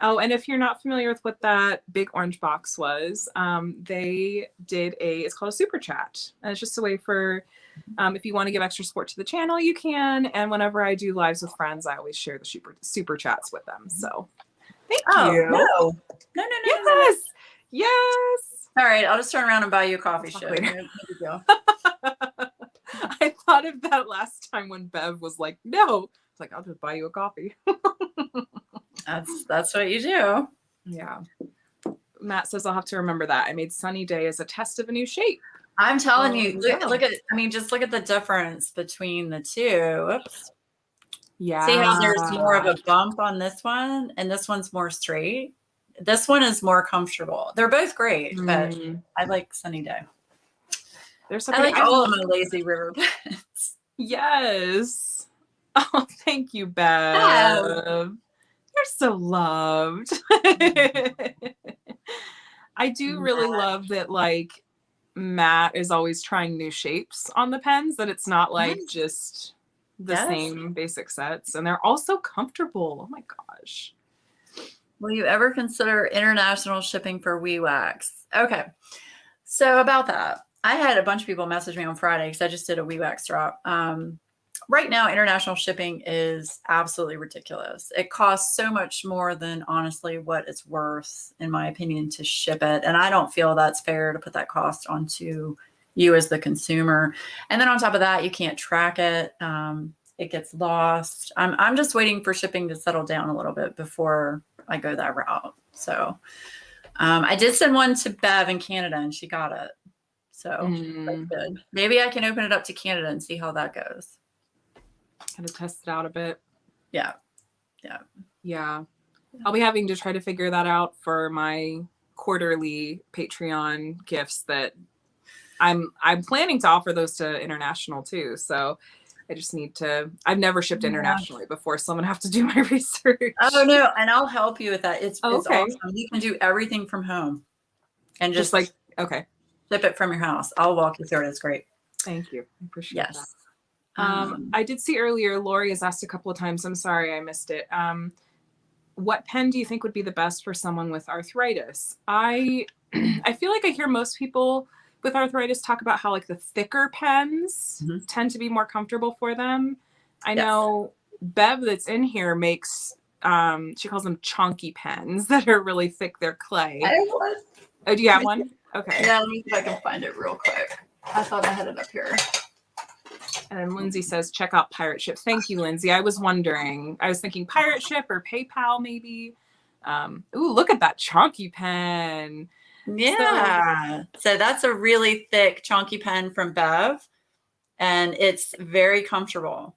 Oh, and if you're not familiar with what that big orange box was, they did it's called a super chat. And it's just a way for, if you want to give extra support to the channel, you can. And whenever I do lives with friends, I always share the super chats with them. So thank you. No. Yes. Yes. All right. I'll just turn around and buy you a coffee show. I thought of that last time when Bev was like, no. It's like, I'll just buy you a coffee. That's what you do. Yeah. Matt says I'll have to remember that. I made Sunny Day as a test of a new shape. I'm telling you, look at, just look at the difference between the two. Oops. Yeah. See how there's more of a bump on this one and this one's more straight. This one is more comfortable. They're both great, but I like Sunny Day. I like all of my Lazy River pens. Yes. Oh, thank you, Bev. You're so loved. I do really love that, like, Matt is always trying new shapes on the pens, that it's not like just the same basic sets. And they're also comfortable. Oh my gosh. Will you ever consider international shipping for WeWax? Okay. So about that, I had a bunch of people message me on Friday because I just did a WeWax drop. Right now, international shipping is absolutely ridiculous. It costs so much more than honestly what it's worth, in my opinion, to ship it. And I don't feel that's fair to put that cost onto you as the consumer. And then on top of that, you can't track it. It gets lost. I'm just waiting for shipping to settle down a little bit before I go that route. So I did send one to Bev in Canada and she got it. So that's good. Maybe I can open it up to Canada and see how that goes. Kind of test it out a bit. Yeah. I'll be having to try to figure that out for my quarterly Patreon gifts that I'm planning to offer those to international too. So I just need to, I've never shipped internationally before, so I'm gonna have to do my research. Oh no, and I'll help you with that. It's awesome. You can do everything from home and just like, ship it from your house. I'll walk you through it. It's great. Thank you. I appreciate that. I did see earlier, Lori has asked a couple of times, I'm sorry I missed it. What pen do you think would be the best for someone with arthritis? I feel like I hear most people with arthritis talk about how like the thicker pens tend to be more comfortable for them. I know Bev that's in here makes, she calls them chunky pens that are really thick. They're clay. I have one. Oh, do you have one? Okay. Yeah, let me see if I can find it real quick. I thought I had it up here. And then Lindsay says, check out Pirate Ship. Thank you, Lindsay. I was wondering. I was thinking Pirate Ship or PayPal maybe. Ooh, look at that chunky pen. Yeah. So that's a really thick, chunky pen from Bev. And it's very comfortable,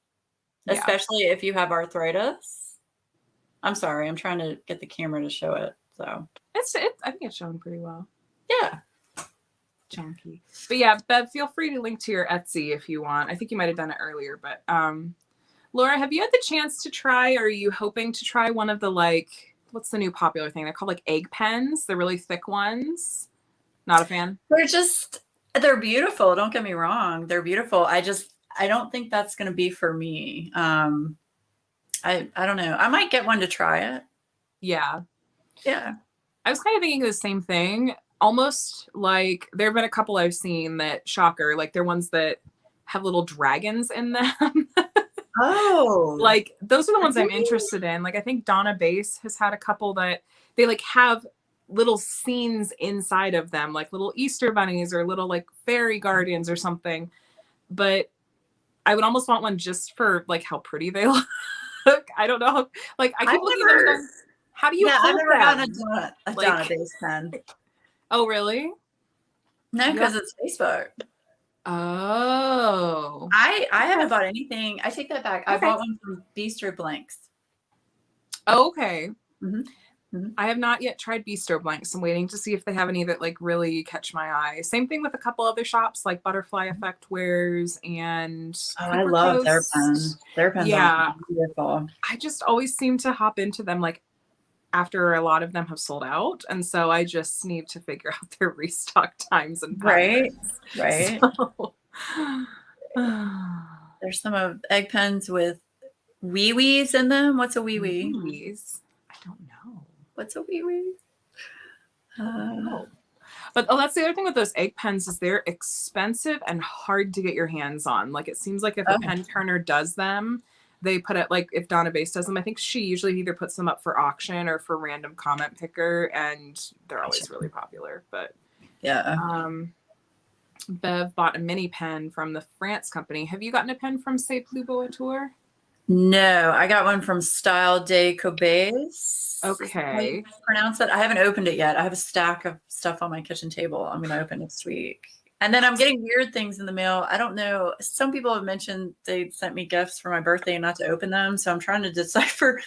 especially if you have arthritis. I'm sorry. I'm trying to get the camera to show it. So I think it's showing pretty well. Yeah. Chunky. But yeah, Bev, feel free to link to your Etsy if you want. I think you might have done it earlier, but Laura, have you had the chance to try, or are you hoping to try one of the like, what's the new popular thing? They're called like egg pens. They're really thick ones. Not a fan? They're beautiful. Don't get me wrong. They're beautiful. I don't think that's going to be for me. I don't know. I might get one to try it. Yeah. Yeah. I was kind of thinking the same thing. Almost like there have been a couple I've seen that, shocker, like they're ones that have little dragons in them. Oh. Like those are the ones I'm interested in. Like I think Donna Base has had a couple that they like have little scenes inside of them, like little Easter bunnies or little like fairy guardians or something. But I would almost want one just for like how pretty they look. I don't know. Like I keep looking at them going, how do you hold I've never them? gotten a Donna Base pen. Oh, really? No, because it's Facebook. Oh. I haven't bought anything. I take that back. Okay. I bought one from Bistro Blanks. Oh, okay. Mm-hmm. Mm-hmm. I have not yet tried Bistro Blanks. I'm waiting to see if they have any that like really catch my eye. Same thing with a couple other shops like Butterfly Effect Wares and I love their pens. Their pens are beautiful. I just always seem to hop into them like after a lot of them have sold out, and so I just need to figure out their restock times and patterns. Right. So, there's some of egg pens with wee wees in them. What's a wee wee? I don't know. What's a wee wee? But that's the other thing with those egg pens is they're expensive and hard to get your hands on. Like it seems like if a pen turner does them, they put it like if Donna Base does them, I think she usually either puts them up for auction or for random comment picker, and they're always really popular. But yeah. Bev bought a mini pen from the France company. Have you gotten a pen from C'est Plus Beau à Tour? No, I got one from Style de Cobase. Okay. Pronounce it. I haven't opened it yet. I have a stack of stuff on my kitchen table. I'm going to open next week. And then I'm getting weird things in the mail. I don't know. Some people have mentioned they sent me gifts for my birthday and not to open them. So I'm trying to decipher,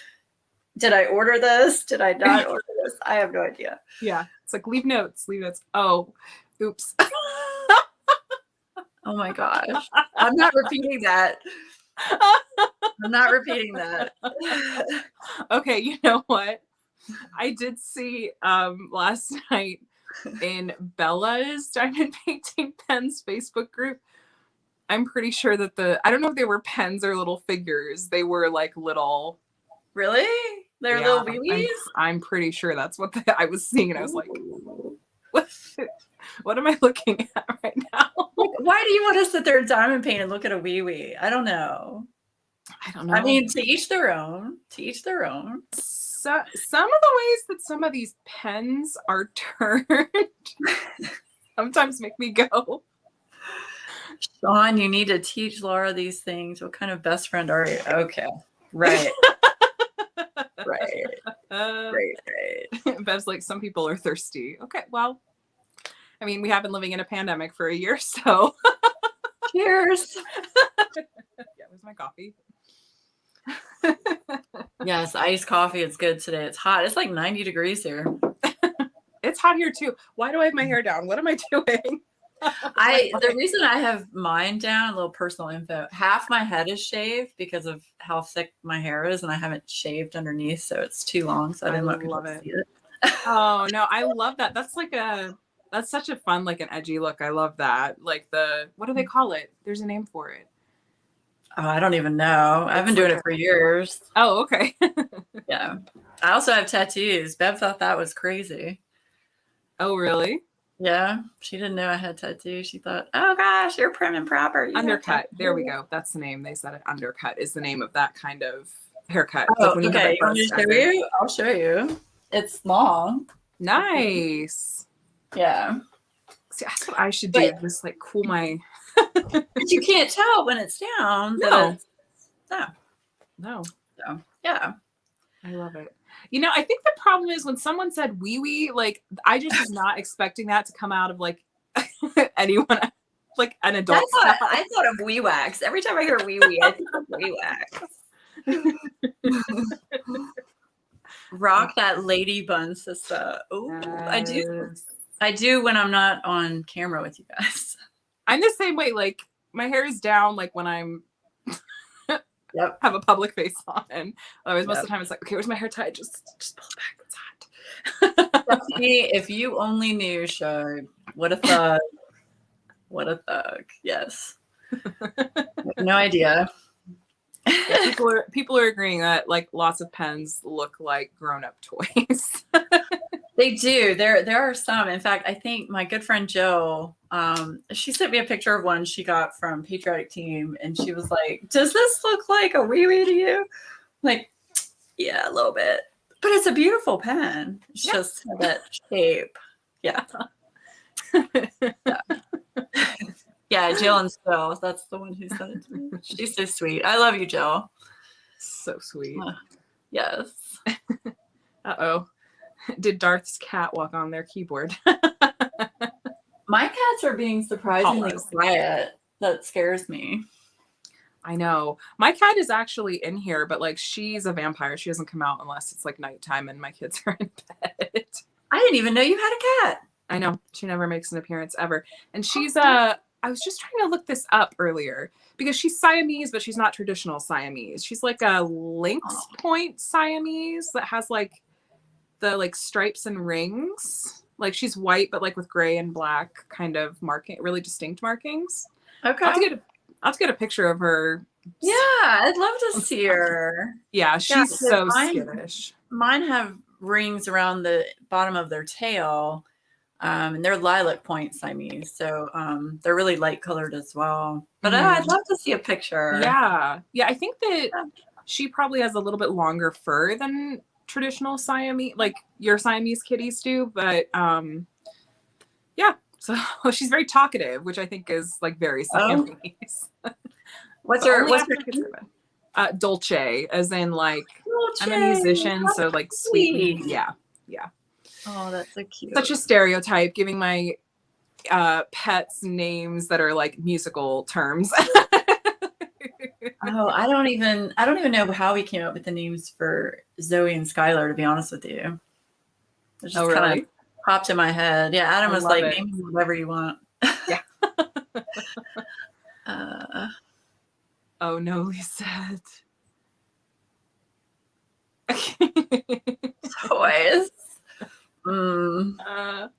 did I order this? Did I not order this? I have no idea. Yeah. It's like, leave notes. Oh, oops. Oh my gosh. I'm not repeating that. I'm not repeating that. Okay. You know what? I did see last night in Bella's Diamond Painting Pens Facebook group. I'm pretty sure that I don't know if they were pens or little figures. They were like little. Really? They're little wee-wees? I'm pretty sure that's what I was seeing. And I was like, what am I looking at right now? Why do you want to sit there and diamond paint and look at a wee-wee? I don't know. I mean, to each their own. To each their own. So, some of the ways that some of these pens are turned sometimes make me go, Sean, you need to teach Laura these things. What kind of best friend are you? Okay. Right. Right. Bev's like, some people are thirsty. Okay, well, I mean, we have been living in a pandemic for a year, so. Cheers. Yeah, where's my coffee? Yes, iced coffee. It's good today. It's hot. It's like 90 degrees here. It's hot here too. Why do I have my hair down? What am I doing? The reason I have mine down, a little personal info, half my head is shaved because of how thick my hair is, and I haven't shaved underneath, so it's too long. So I didn't want people to see it. Oh no, I love that. That's such a fun, like an edgy look. I love that. Like what do they call it? There's a name for it. Oh, I don't even know. I've been doing it for years. Oh, okay. Yeah. I also have tattoos. Bev thought that was crazy. Oh, really? Yeah. She didn't know I had tattoos. She thought, oh gosh, you're prim and proper. Undercut. There we go. That's the name. They said it. Undercut is the name of that kind of haircut. Oh, like okay. You want me to show you? I'll show you. It's long. Nice. Yeah. See, that's what I should do. Just like cool my. But you can't tell when it's down. No. So, yeah. I love it. You know, I think the problem is when someone said wee wee, like I just was not expecting that to come out of like anyone, like an adult. I thought of wee wax. Every time I hear wee wee, I think of wee wax. Rock that lady bun, sister. Oh, yes. I do when I'm not on camera with you guys. I'm the same way. Like my hair is down, like when I'm Yep. have a public face on. Otherwise, most of Yep. the time it's like, okay, where's my hair tie? Just pull it back. It's hot. Stephanie, if you only knew, Shug, what a thug. What a thug. Yes. No idea. Yeah, people are agreeing that like lots of pens look like grown-up toys. They do. There are some. In fact, I think my good friend Jill, she sent me a picture of one she got from Patriotic Team, and she was like, "Does this look like a wee wee to you?" I'm like, yeah, a little bit, but it's a beautiful pen. It's just that shape. Yeah. Yeah. Yeah, Jill and Phil. That's the one who sent it to me. She's so sweet. I love you, Jill. So sweet. Yes. Uh-oh. Did Darth's cat walk on their keyboard? My cats are being surprisingly quiet. That scares me. I know. My cat is actually in here, but like she's a vampire. She doesn't come out unless it's like nighttime and my kids are in bed. I didn't even know you had a cat. I know. She never makes an appearance ever. And she's I was just trying to look this up earlier because she's Siamese, but she's not traditional Siamese. She's like a lynx point Siamese that has like the like stripes and rings. Like she's white, but like with gray and black kind of marking, really distinct markings. Okay. I'll have to get a picture of her. Yeah, I'd love to see her. Yeah, she's so skittish. Mine have rings around the bottom of their tail. And they're lilac point Siamese, so they're really light colored as well. But I'd love to see a picture. Yeah, I think that she probably has a little bit longer fur than traditional Siamese, like your Siamese kitties do. But yeah, so she's very talkative, which I think is like very Siamese. What's her Dolce, as in like Dolce. I'm a musician, so like sweet. Yeah. Oh, that's so cute. Such a stereotype, giving my pets names that are like musical terms. Oh, I don't even know how we came up with the names for Zoe and Skylar, to be honest with you. It just kind of popped in my head. Yeah, Adam was like, name whatever you want. Yeah. Oh no, Lisette. Toys. Bev,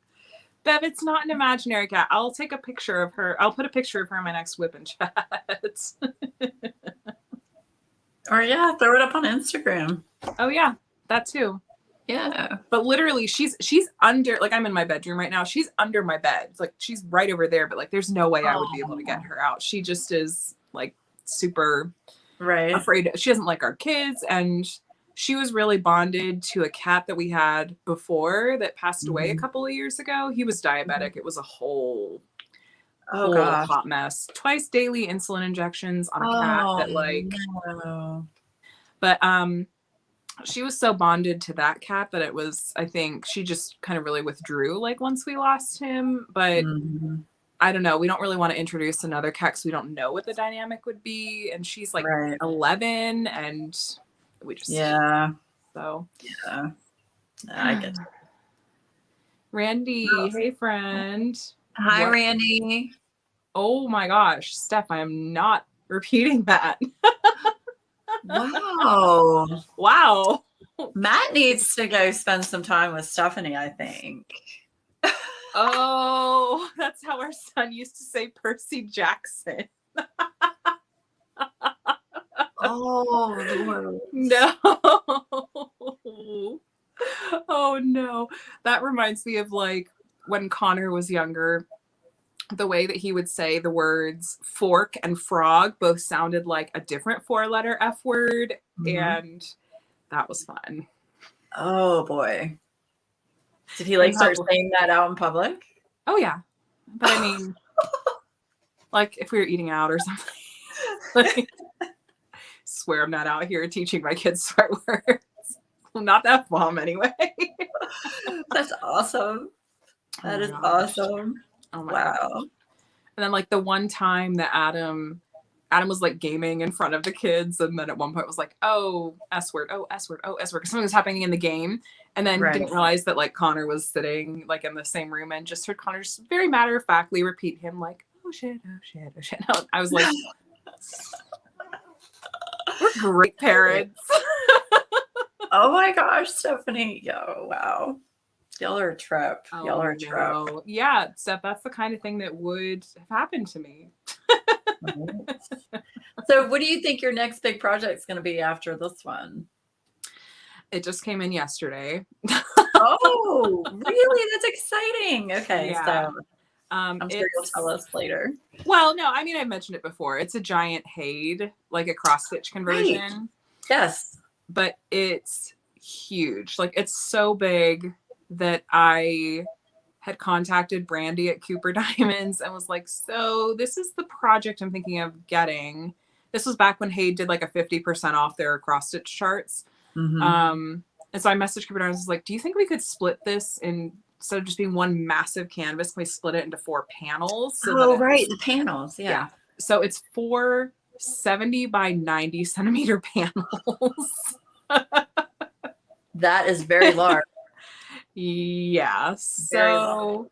it's not an imaginary cat. I'll take a picture of her. I'll put a picture of her in my next whip and chat. Or yeah, throw it up on Instagram. Oh yeah, that too. Yeah. But literally she's under, like I'm in my bedroom right now. She's under my bed. It's like she's right over there, but like there's no way I would be able to get her out. She just is like super afraid. She doesn't like our kids, and she was really bonded to a cat that we had before that passed away a couple of years ago. He was diabetic. It was a whole hot mess. Twice daily insulin injections on a cat that like but she was so bonded to that cat that it was, I think she just kind of really withdrew like once we lost him. But I don't know, we don't really want to introduce another cat because we don't know what the dynamic would be, and she's like 11 and we just so I get it. Randy, hey friend. Hi, Randy. Oh my gosh, Steph, I am not repeating that. Wow. Matt needs to go spend some time with Stephanie, I think. Oh, that's how our son used to say Percy Jackson. Oh, Lord. No. Oh, no. That reminds me of like when Connor was younger, the way that he would say the words fork and frog both sounded like a different 4-letter F word. And that was fun. Oh, boy. Did he like start saying that out in public? Oh, yeah. But I mean, like if we were eating out or something. Like, swear I'm not out here teaching my kids swear words. Well, not that bomb anyway. That's awesome. That is awesome. Oh my God. And then like the one time that Adam was like gaming in front of the kids, and then at one point was like, oh, S word, oh, S word, oh, S word, because something was happening in the game, and then didn't realize that like Connor was sitting like in the same room, and just heard Connor just very matter-of-factly repeat him like, oh shit, oh shit, oh shit. I was like, We're great parents. Oh my gosh, Stephanie. Yo, wow. Y'all are a trip. Y'all are a trip. No. Yeah, Steph, that's the kind of thing that would have happened to me. So what do you think your next big project is going to be after this one? It just came in yesterday. Oh, really? That's exciting. Okay, Yeah. so I'm sure you'll It's tell us later. well, no, I mean I mentioned it before. It's a giant HAID, like a cross stitch conversion. Right. Yes. But it's huge. Like it's so big that I had contacted Brandy at Cooper Diamonds and was like, so this is the project I'm thinking of getting. This was back when HAID did like a 50% off their cross stitch charts. Mm-hmm. And so I messaged Cooper Diamonds, was like, do you think we could split this instead of just being one massive canvas? Can we split it into 4 panels? So Right. The panels. Yeah. So it's 4 70 by 90 centimeter panels. That is very large. Yeah. So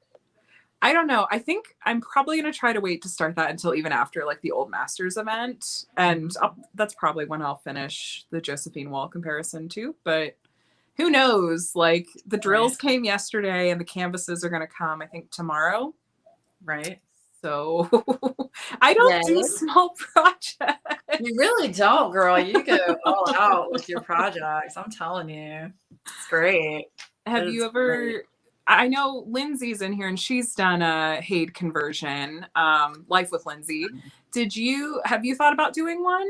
I don't know. I think I'm probably going to try to wait to start that until even after like the Old Masters event. And that's probably when I'll finish the Josephine Wall comparison too. But who knows? Like the drills came yesterday and the canvases are going to come, I think, tomorrow. Right. So I don't do small projects. You really don't, girl. You go all out with your projects. I'm telling you. It's great. Have you ever, I know Lindsay's in here and she's done a HAID conversion, Life with Lindsay. Have you thought about doing one?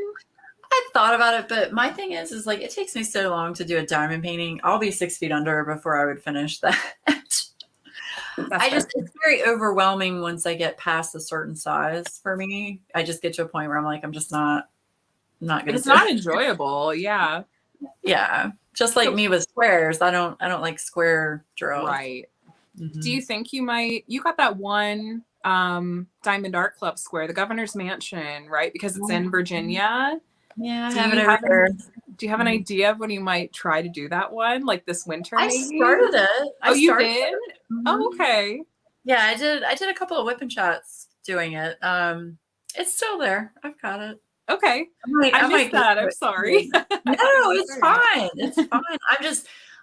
I thought about it, but my thing is like, it takes me so long to do a diamond painting. I'll be 6 feet under before I would finish that. It's very overwhelming once I get past a certain size for me. I just get to a point where I'm like, I'm just not going to. It's not enjoyable. Yeah. Yeah. Just like me with squares. I don't like square drills. Right. Mm-hmm. Do you think you got that one Diamond Art Club square, the Governor's Mansion, right? Because it's in Virginia. Yeah, I have it over there. Do you have an idea of when you might try to do that one, like this winter? I started it. You did? Mm-hmm. Oh, okay. Yeah, I did a couple of whip and shots doing it. It's still there. I've got it. Okay. I missed that. I'm sorry. No, it's fine. It's fine.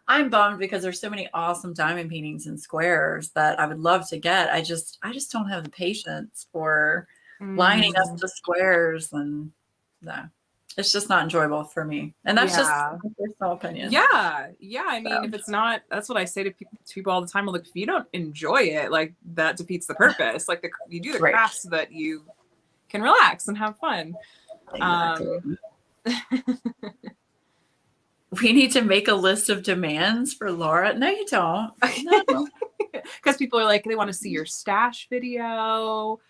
I'm bummed because there's so many awesome diamond paintings and squares that I would love to get. I just don't have the patience for lining up the squares, and no. It's just not enjoyable for me. And that's just my personal opinion. Yeah. Yeah. I mean, if it's not, that's what I say to people all the time. Like, if you don't enjoy it, like that defeats the purpose. Like you do the craft so that you can relax and have fun. Exactly. We need to make a list of demands for Laura. No, you don't. No. Because people are like, they want to see your stash video.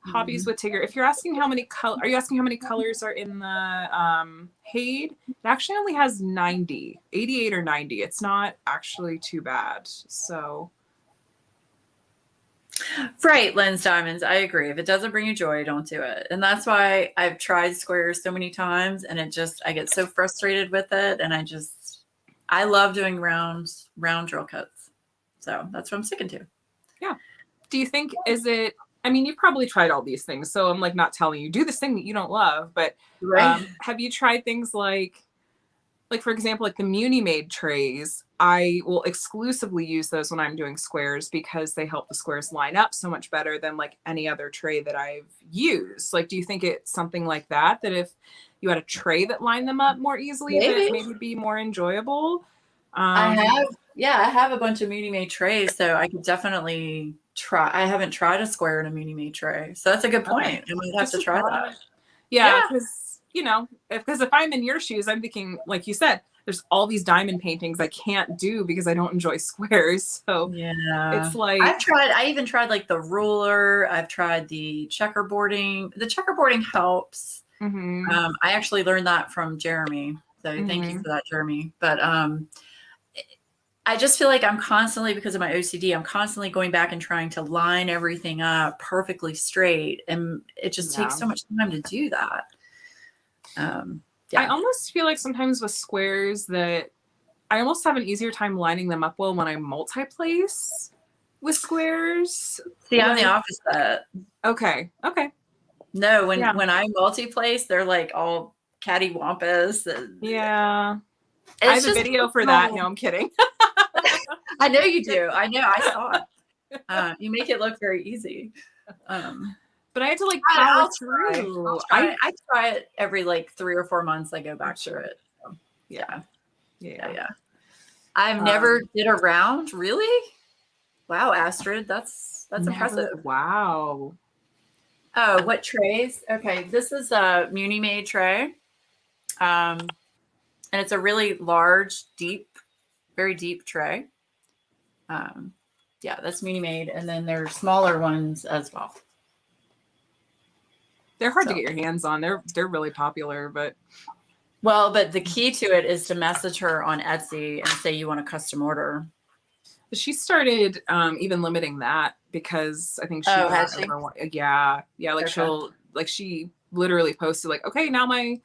Hobbies with Tigger. If you're asking are you asking how many colors are in the HAID? It actually only has 88 or 90. It's not actually too bad. So right, Lens Diamonds, I agree. If it doesn't bring you joy, don't do it. And that's why I've tried squares so many times, and I get so frustrated with it. And I love doing round drill cuts. So that's what I'm sticking to. Yeah. Do you think, I mean, you've probably tried all these things, so I'm like not telling you do this thing that you don't love, but have you tried things like for example, like the Muni made trays? I will exclusively use those when I'm doing squares because they help the squares line up so much better than like any other tray that I've used. Like, do you think it's something like that if you had a tray that lined them up more easily, that maybe be more enjoyable? I have a bunch of Muni made trays, so I could definitely try. I haven't tried a square in a Muni made tray, so that's a good point. Okay. I might have to try that. Yeah, because if I'm in your shoes, I'm thinking, like you said, there's all these diamond paintings I can't do because I don't enjoy squares. So it's like I even tried like the ruler. I've tried the checkerboarding. The checkerboarding helps. Mm-hmm. I actually learned that from Jeremy. So thank you for that, Jeremy. But I just feel like I'm constantly, because of my OCD, I'm constantly going back and trying to line everything up perfectly straight. And it just takes so much time to do that. I almost feel like sometimes with squares that I almost have an easier time lining them up well when I multi-place with squares. See, I'm the opposite. Okay. No, when Yeah. when I multi-place, they're like all cattywampus. Yeah. I have It's a just video for that. personal. No, I'm kidding. I know you do. I know. I saw it. You make it look very easy. But I had to like power through. I try it every like 3 or 4 months. I go back to Sure. it. So, Yeah. yeah. I've never did a round. Really? Wow, Astrid, that's impressive. Wow. Oh, what trays? Okay, this is a Muni made tray. And it's a really large, deep, very deep tray. Yeah, that's Muni made. And then there's smaller ones as well. They're hard to get your hands on. They're really popular, but the key to it is to message her on Etsy and say you want a custom order. she started even limiting that because I think she has she? Yeah. Like Okay. she literally posted like, okay, now my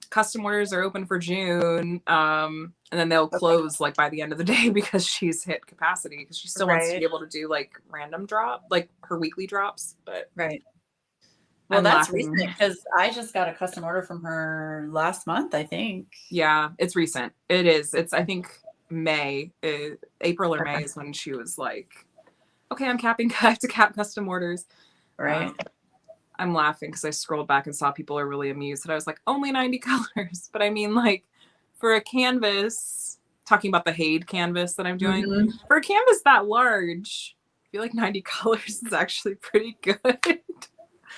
custom orders are open for June. And then they'll close like by the end of the day because she's hit capacity because she still wants to be able to do like random drop, like her weekly drops. But well, that's recent because I just got a custom order from her last month, I think. Yeah, it's recent. It is. It's, I think, April or May is when she was like, okay, I have to cap custom orders. Right. I'm laughing because I scrolled back and saw people are really amused that I was like, only 90 colors. But I mean, like, for a canvas, talking about the Haid canvas that I'm doing, for a canvas that large, I feel like 90 colors is actually pretty good.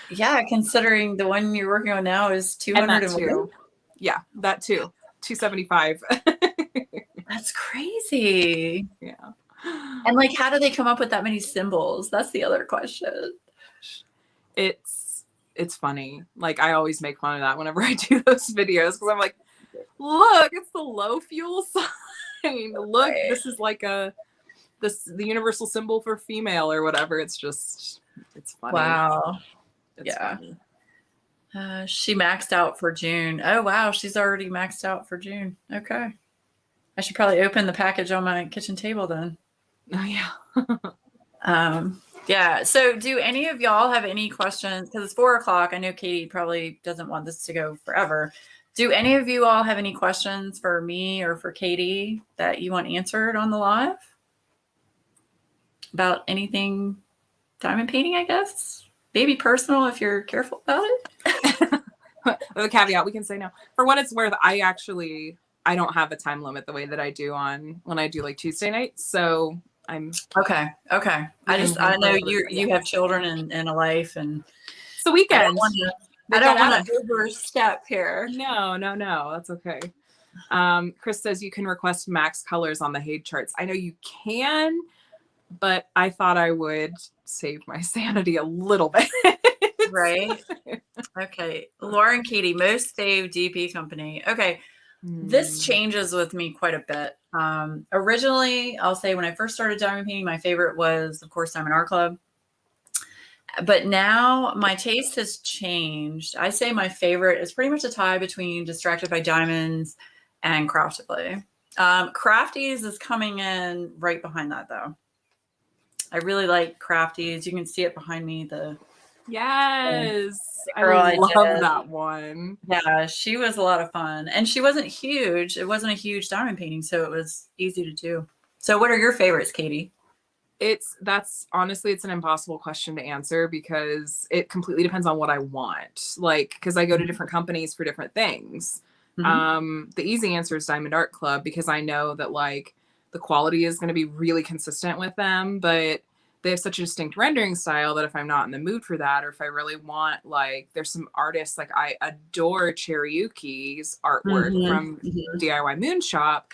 Yeah, considering the one you're working on now is 200. Yeah, that too. 275. That's crazy. Yeah. And like, how do they come up with that many symbols? That's the other question. It's funny. Like, I always make fun of that whenever I do those videos because I'm like, look, it's the low fuel sign. Look, this is like the universal symbol for female or whatever. It's funny. Wow. It's funny. She maxed out for June. Oh, wow. She's already maxed out for June. Okay. I should probably open the package on my kitchen table then. Oh, yeah. Yeah. So do any of y'all have any questions? Because it's 4:00. I know Katie probably doesn't want this to go forever. Do any of you all have any questions for me or for Katie that you want answered on the live? About anything diamond painting, I guess? Maybe personal if you're careful about it. With a caveat, we can say no. For what it's worth, I don't have a time limit the way that I do when I do like Tuesday nights. So I'm okay. I know you have children and a life, and it's the weekend. I don't want to overstep here. No, that's okay. Chris says you can request max colors on the Haid charts. I know you can, but I thought I would save my sanity a little bit. Right. Okay. Lauren, Katie, most fave DP company. Okay. This changes with me quite a bit. Originally, I'll say when I first started diamond painting, my favorite was, of course, Diamond Art Club. But now my taste has changed. I say my favorite is pretty much a tie between Distracted by Diamonds and Craftedly. Crafties is coming in right behind that, though. I really like Crafties. You can see it behind me. Yes. I love that one. Yeah, she was a lot of fun. And she wasn't huge. It wasn't a huge diamond painting, so it was easy to do. So what are your favorites, Katie? Honestly, it's an impossible question to answer because it completely depends on what I want. Like, because I go to different companies for different things. The easy answer is Diamond Art Club because I know that like the quality is going to be really consistent with them, but they have such a distinct rendering style that if I'm not in the mood for that, or if I really want, like, there's some artists, like I adore Cherryuki's artwork from DIY Moon Shop.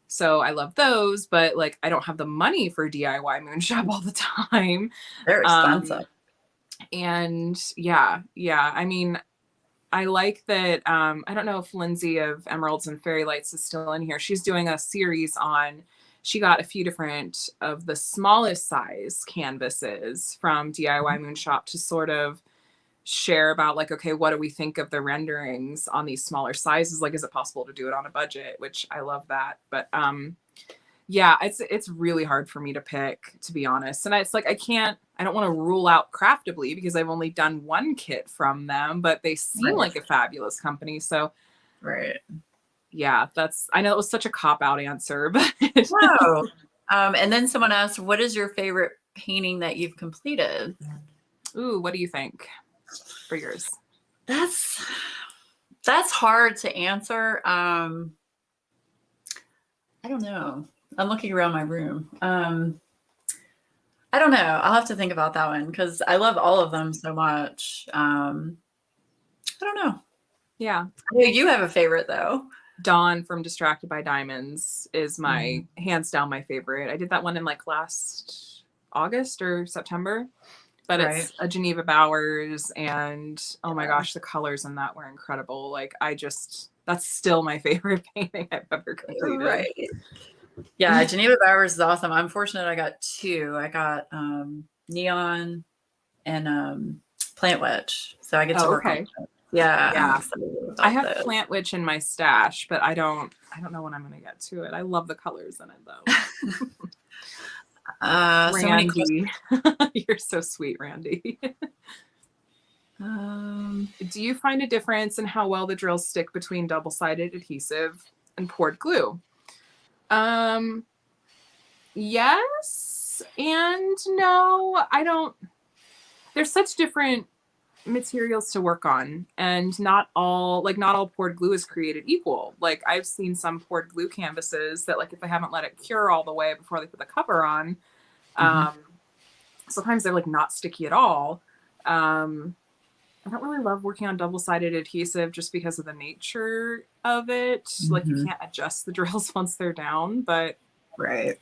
So I love those, but like, I don't have the money for DIY Moon Shop all the time. They're expensive. And yeah. I mean, I like that. I don't know if Lindsay of Emeralds and Fairy Lights is still in here. She's doing a series she got a few different of the smallest size canvases from DIY Moon Shop to sort of share about like, okay, what do we think of the renderings on these smaller sizes? Like, is it possible to do it on a budget? Which I love that. But Yeah, it's really hard for me to pick, to be honest. And it's like I don't want to rule out Craftably because I've only done one kit from them, but they seem Right. like a fabulous company. So Right. yeah, I know it was such a cop-out answer, but Wow. And then someone asked, what is your favorite painting that you've completed? ooh, what do you think for yours? That's hard to answer. I don't know. I'm looking around my room. I don't know. I'll have to think about that one because I love all of them so much. I don't know. Yeah. I know you have a favorite though. Dawn from Distracted by Diamonds is my hands down my favorite. I did that one in like last August or September, but Right. it's a Geneva Bowers, and oh my Yeah. gosh, the colors in that were incredible. Like that's still my favorite painting I've ever completed. Right. Yeah, Geneva Bowers is awesome. I'm fortunate I got two. I got Neon and Plant Witch. So I get to work on it. Yeah. Yeah. I'm excited I about have this. Plant Witch in my stash, but I don't know when I'm gonna get to it. I love the colors in it though. So many questions. Randy. You're so sweet, Randy. Do you find a difference in how well the drills stick between double-sided adhesive and poured glue? Yes and no. I don't. There's such different materials to work on, and not all poured glue is created equal. Like I've seen some poured glue canvases that, like, if they haven't let it cure all the way before they put the cover on, sometimes they're like not sticky at all. I don't really love working on double-sided adhesive just because of the nature of it. Like you can't adjust the drills once they're down. But right.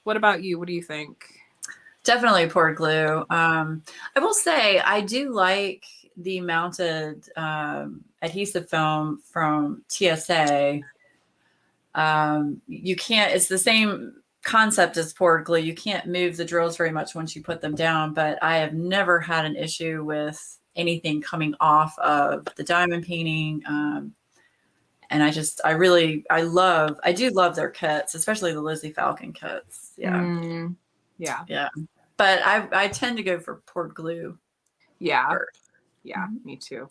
What about you? What do you think? Definitely poured glue. I will say I do like the mounted adhesive foam from TSA. You can't, it's the same concept as poured glue. You can't move the drills very much once you put them down, but I have never had an issue with anything coming off of the diamond painting. And I do love their kits, especially the Lizzie Falcon kits. Yeah. Yeah. But I tend to go for poured glue. Yeah. First. Yeah, me too.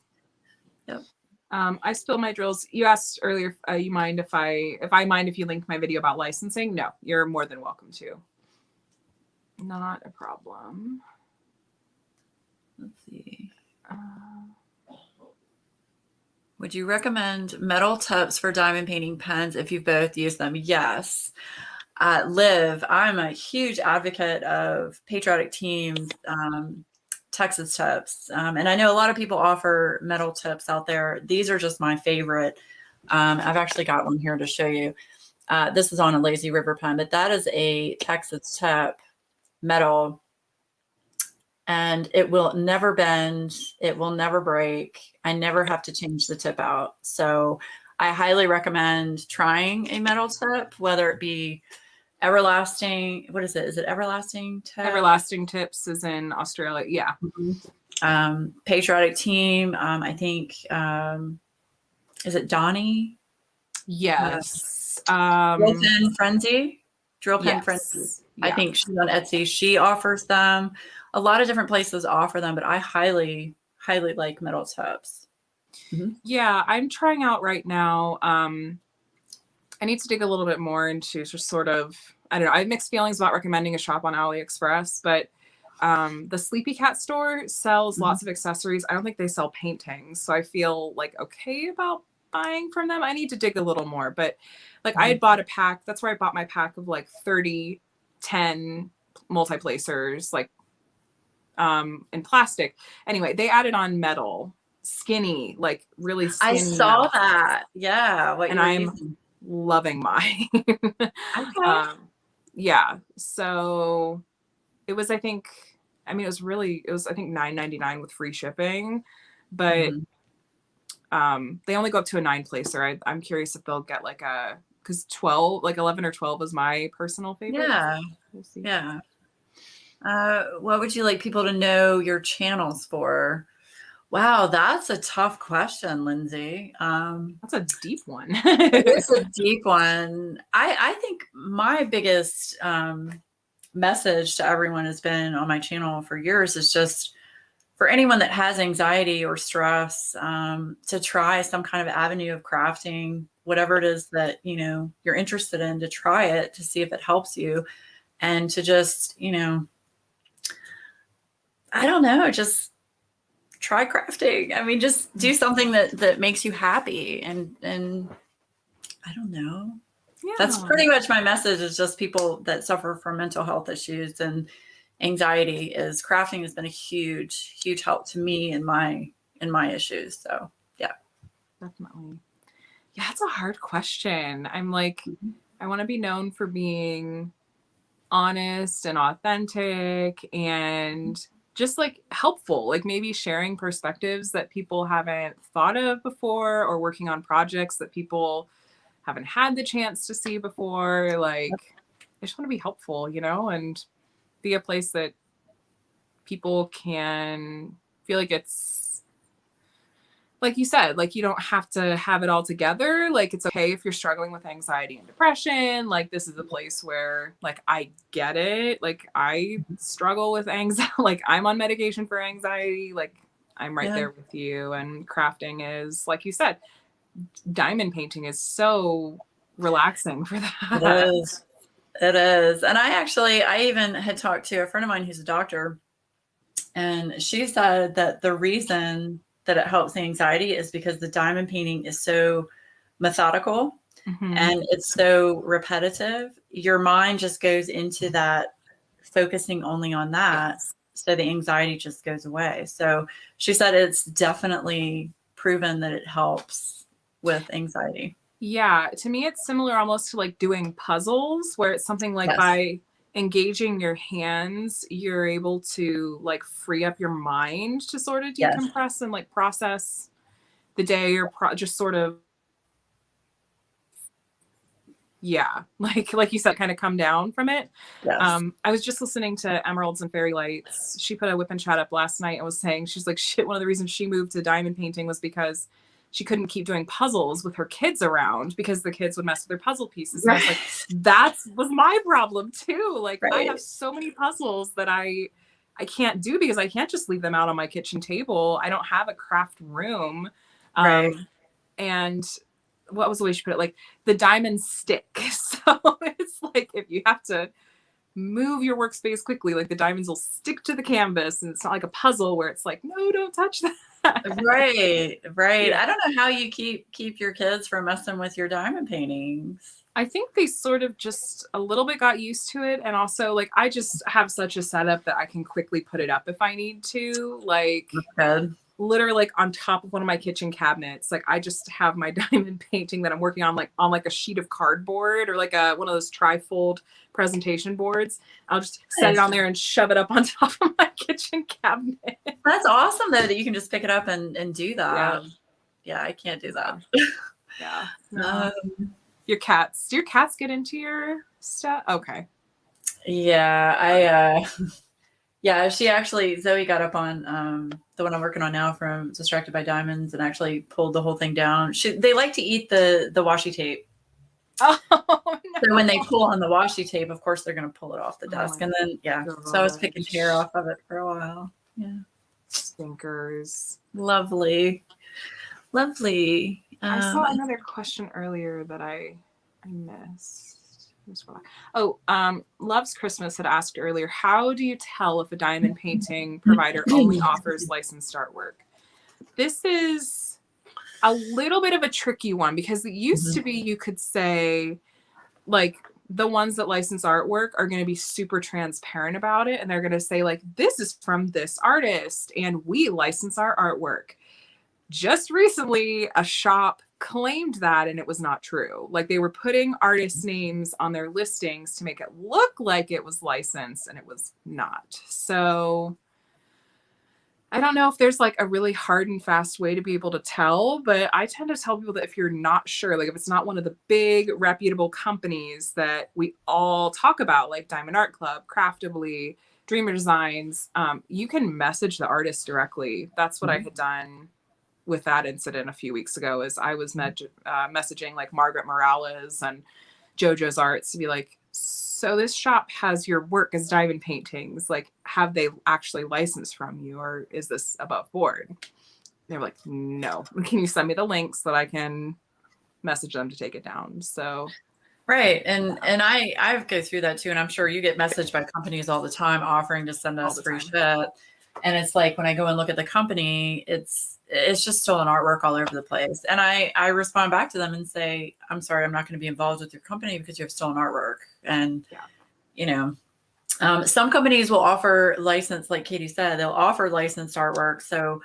Yep. I spill my drills. You asked earlier, you mind if I mind if you link my video about licensing? No, you're more than welcome to. Not a problem. Let's see. Would you recommend metal tips for diamond painting pens if you've both used them? Yes. Liv, I'm a huge advocate of Patriotic Team's Texas tips. And I know a lot of people offer metal tips out there. These are just my favorite. I've actually got one here to show you. This is on a Lazy River pen, but that is a Texas tip metal. And it will never bend. It will never break. I never have to change the tip out. So I highly recommend trying a metal tip, whether it be Everlasting. What is it? Is it Everlasting Tip? Everlasting Tips is in Australia. Yeah. Patriotic Team. I think, is it Donnie? Yes. Drill Pen Frenzy. Drill Pen Yes. Frenzy. Yeah. I think she's on Etsy. She offers them. A lot of different places offer them, but I highly, highly like metal tips. Yeah, I'm trying out right now. I need to dig a little bit more into just sort of, I don't know, I have mixed feelings about recommending a shop on AliExpress, but the Sleepy Cat store sells lots of accessories. I don't think they sell paintings, so I feel like okay about buying from them. I need to dig a little more, but like I had bought a pack. That's where I bought my pack of like 10 multi-placers, like in plastic. Anyway, they added on metal, skinny, like really skinny. I saw metal. that. Yeah. And I'm loving mine. Okay. Yeah. So it was, I think it was I think $9.99 with free shipping, but they only go up to a 9-placer. I'm curious if they'll get like because 11 or 12 is my personal favorite. Yeah. We'll see. Yeah. What would you like people to know your channels for? Wow, that's a tough question, Lindsay. That's a deep one. It is a deep one. I think my biggest message to everyone has been on my channel for years is just for anyone that has anxiety or stress, to try some kind of avenue of crafting, whatever it is that, you're interested in, to try it, to see if it helps you, and to just, I don't know, just try crafting. I mean, just do something that makes you happy. And I don't know. Yeah. That's pretty much my message, is just people that suffer from mental health issues and anxiety, is crafting has been a huge, huge help to me in my issues. So yeah. Definitely. Yeah, it's a hard question. I'm like, I want to be known for being honest and authentic and just like helpful, like maybe sharing perspectives that people haven't thought of before, or working on projects that people haven't had the chance to see before. Like, I just want to be helpful, and be a place that people can feel like it's, like you said, like you don't have to have it all together. Like, it's okay if you're struggling with anxiety and depression. Like, this is a place where, like, I get it. Like, I struggle with anxiety. Like, I'm on medication for anxiety. Like, I'm right there with you. And crafting is, like you said, diamond painting is so relaxing for that. It is. It is. And I even had talked to a friend of mine who's a doctor, and she said that the reason that it helps anxiety is because the diamond painting is so methodical, and it's so repetitive. Your mind just goes into that, focusing only on that. So the anxiety just goes away. So she said it's definitely proven that it helps with anxiety. Yeah, to me, it's similar almost to like doing puzzles, where it's something like by engaging your hands, you're able to like free up your mind to sort of decompress and like process the day, or just sort of, like you said, kind of come down from it. I was just listening to Emeralds and Fairy Lights. She put a whip and chat up last night and was saying, she's like, shit, one of the reasons she moved to diamond painting was because she couldn't keep doing puzzles with her kids around, because the kids would mess with their puzzle pieces. And I was like, that was my problem too. Like, I have so many puzzles that I can't do, because I can't just leave them out on my kitchen table. I don't have a craft room. And what was the way she put it? Like, the diamond stick. So it's like, if you have to move your workspace quickly, like the diamonds will stick to the canvas, and it's not like a puzzle where it's like, no, don't touch that. Right. Yeah. I don't know how you keep your kids from messing with your diamond paintings. I think they sort of just a little bit got used to it. And also, like, I just have such a setup that I can quickly put it up if I need to. Like, literally, like, on top of one of my kitchen cabinets, like, I just have my diamond painting that I'm working on, like, on like a sheet of cardboard, or like one of those tri-fold presentation boards. I'll just set it on there and shove it up on top of my kitchen cabinet. That's awesome, though, that you can just pick it up and do that. Yeah, I can't do that. No. Do your cats get into your stuff? Okay. Yeah, she actually, Zoe got up on the one I'm working on now from Distracted by Diamonds, and actually pulled the whole thing down. They like to eat the washi tape. Oh, no. So when they pull on the washi tape, of course they're going to pull it off the desk. And then, so I was picking hair off of it for a while. Yeah. Stinkers. Lovely. I saw another question earlier that I missed. Loves Christmas had asked earlier, how do you tell if a diamond painting provider only offers licensed artwork? This is a little bit of a tricky one, because it used to be you could say, like, the ones that license artwork are going to be super transparent about it, and they're going to say, like, this is from this artist and we license our artwork. Just recently, a shop claimed that, and it was not true. Like, they were putting artists' names on their listings to make it look like it was licensed, and it was not. So I don't know if there's like a really hard and fast way to be able to tell, but I tend to tell people that if you're not sure, like if it's not one of the big reputable companies that we all talk about, like Diamond Art Club, Craftably, Dreamer Designs, you can message the artist directly. That's what I had done with that incident a few weeks ago. Is I was messaging like Margaret Morales and JoJo's Arts to be like, so this shop has your work as diamond paintings. Like, have they actually licensed from you, or is this above board? They were like, no. Can you send me the links so that I can message them to take it down? So right. And I go through that too. And I'm sure you get messaged by companies all the time offering to send us free shit. And it's like, when I go and look at the company, it's just stolen artwork all over the place. And I respond back to them and say, I'm sorry, I'm not going to be involved with your company because you have stolen artwork. And, you know, some companies will offer license, like Katie said, they'll offer licensed artwork. So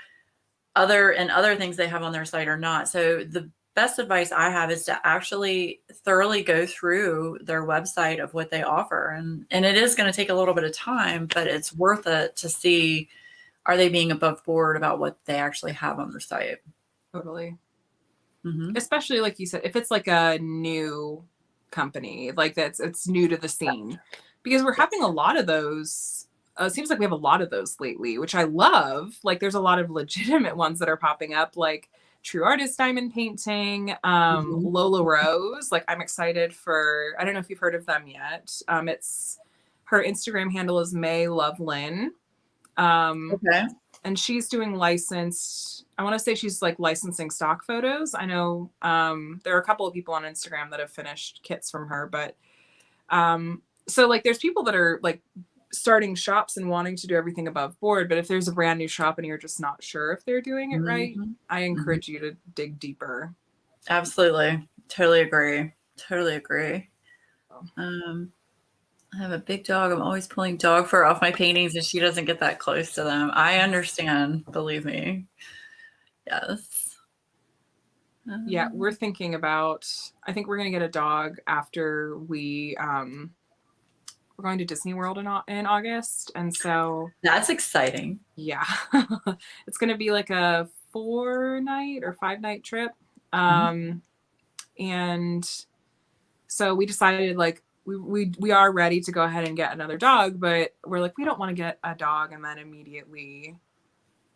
other things they have on their site are not. So the best advice I have is to actually thoroughly go through their website of what they offer. And it is going to take a little bit of time, but it's worth it to see, are they being above board about what they actually have on their site? Totally. Especially like you said, if it's like a new company, like it's new to the scene, because we're having a lot of those. It seems like we have a lot of those lately, which I love. Like, there's a lot of legitimate ones that are popping up, like True Artist Diamond Painting, Lola Rose. Like, I'm excited for, I don't know if you've heard of them yet. It's, her Instagram handle is May Love Lynn. Okay. And she's doing licensed, I want to say she's like licensing stock photos. I know there are a couple of people on Instagram that have finished kits from her, but so like there's people that are like starting shops and wanting to do everything above board, but if there's a brand new shop and you're just not sure if they're doing it right, I encourage you to dig deeper. Absolutely. Totally agree. I have a big dog. I'm always pulling dog fur off my paintings and she doesn't get that close to them. I understand, believe me. Yes. Yeah, we're thinking about, I think we're going to get a dog after we're going to Disney World in August. And so that's exciting. Yeah. It's going to be like a 4-night or 5-night trip. And so we decided like, we are ready to go ahead and get another dog, but we're like, we don't want to get a dog and then immediately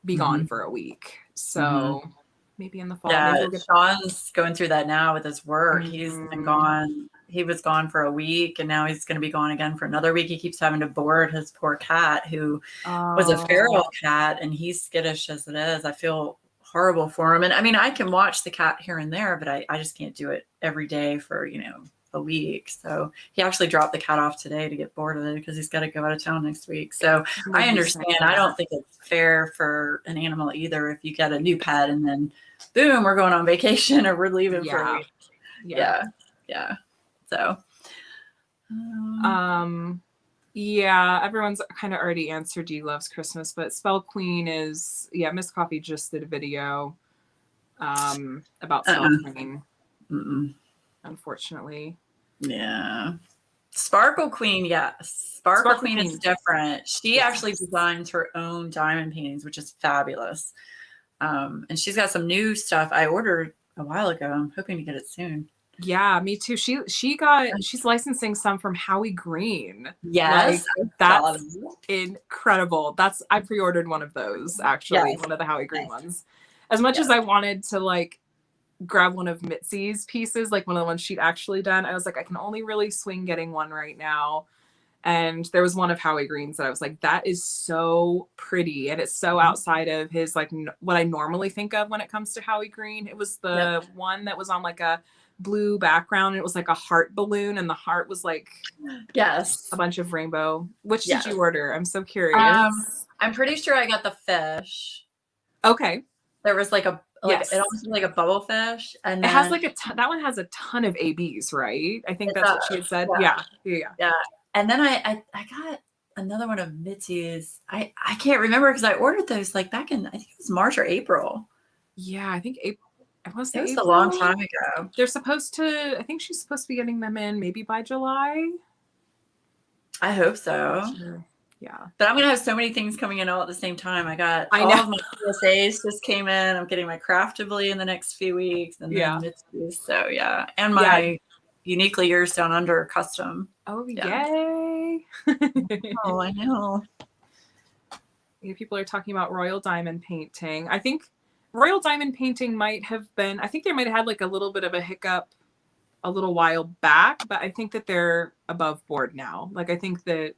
be gone for a week. So maybe in the fall. Yeah, maybe we'll get Sean's going through that now with his work. He's been gone. He was gone for a week and now he's going to be gone again for another week. He keeps having to board his poor cat who was a feral cat, and he's skittish as it is. I feel horrible for him. And I mean, I can watch the cat here and there, but I just can't do it every day for, a week. So he actually dropped the cat off today to get bored of it because he's got to go out of town next week. So I understand. I don't think it's fair for an animal either if you get a new pet and then boom, we're going on vacation or we're leaving for a week. Yeah. So everyone's kind of already answered D loves Christmas, but Spell Queen is Miss Coffee just did a video about Spell Queen. Unfortunately. Yeah. Sparkle Queen, yes. Sparkle Queen is different. She actually designs her own diamond paintings, which is fabulous. And she's got some new stuff I ordered a while ago. I'm hoping to get it soon. Yeah, me too. She's licensing some from Howie Green. Yes. Like, that's incredible. I pre-ordered one of those, actually, one of the Howie Green ones. As much as I wanted to like grab one of Mitzi's pieces, like one of the ones she'd actually done, I was like, I can only really swing getting one right now. And there was one of Howie Green's that I was like, that is so pretty. And it's so outside of his, like, what I normally think of when it comes to Howie Green. It was the one that was on like a blue background. It was like a heart balloon. And the heart was like, a bunch of rainbow. Which did you order? I'm so curious. I'm pretty sure I got the fish. Okay. There was like it almost like a bubble fish, and it has like that one has a ton of ABs, right? I think that's what she had said. Yeah. And then I got another one of Mitzi's. I can't remember because I ordered those like back in, I think it was March or April. Yeah, I think April. It was a long time ago. They're supposed to. I think she's supposed to be getting them in maybe by July. I hope so. Sure. Yeah. But I'm going to have so many things coming in all at the same time. All of my PSAs just came in. I'm getting my Craftably in the next few weeks. And then Mitzi's. So, yeah. And my Uniquely Yours Down Under custom. Oh, yay. Yay. Oh, I know. Yeah, people are talking about Royal Diamond painting. I think Royal Diamond painting might have been, I think they might have had like a little bit of a hiccup a little while back, but I think that they're above board now. Like, I think that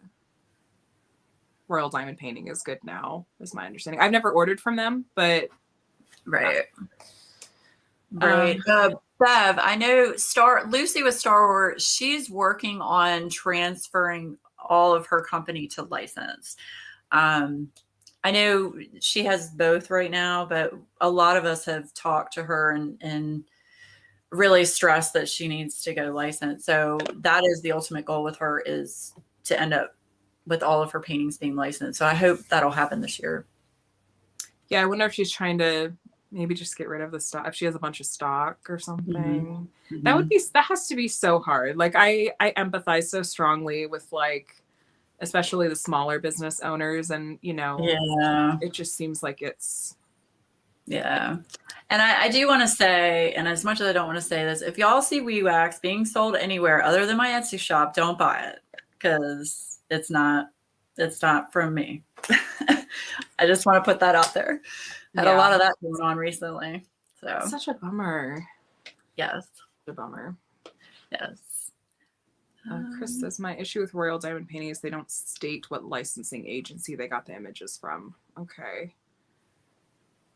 Royal Diamond painting is good now, is my understanding. I've never ordered from them, but Right. Right. Bev, I know Lucy with Star Wars, she's working on transferring all of her company to license. I know she has both right now, but a lot of us have talked to her and really stressed that she needs to go licensed. So that is the ultimate goal with her, is to end up with all of her paintings being licensed. So I hope that'll happen this year. yeah, I wonder if she's trying to maybe just get rid of the stock, if she has a bunch of stock or something. Mm-hmm. That has to be so hard. Like, I empathize so strongly with, like, especially the smaller business owners, and Yeah. it just seems like it's And I do want to say, and as much as I don't want to say this, if y'all see Wee Wax being sold anywhere other than my Etsy shop, don't buy it, because it's not from me. I just want to put that out there. Had a lot of that going on recently. So it's such a bummer. Yes. A bummer. Yes. Chris says, my issue with Royal Diamond painting is they don't state what licensing agency they got the images from. Okay.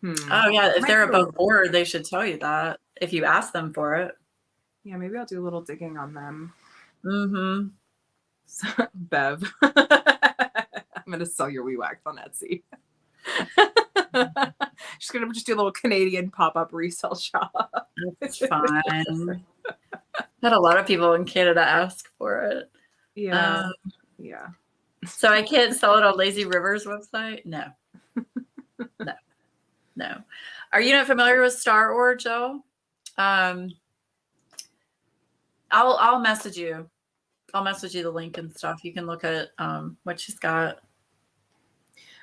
Oh yeah, if they're above board, they should tell you that if you ask them for it. Yeah, maybe I'll do a little digging on them. Mm-hmm. So, Bev, I'm gonna sell your Wee Wax on Etsy. She's gonna just do a little Canadian pop-up resale shop. That's fine. Had a lot of people in Canada ask for it. Yeah. So I can't sell it on Lazy River's website? No. No. Are you not familiar with Star Wars, Joe? I'll message you. I'll message you the link and stuff. You can look at what she's got.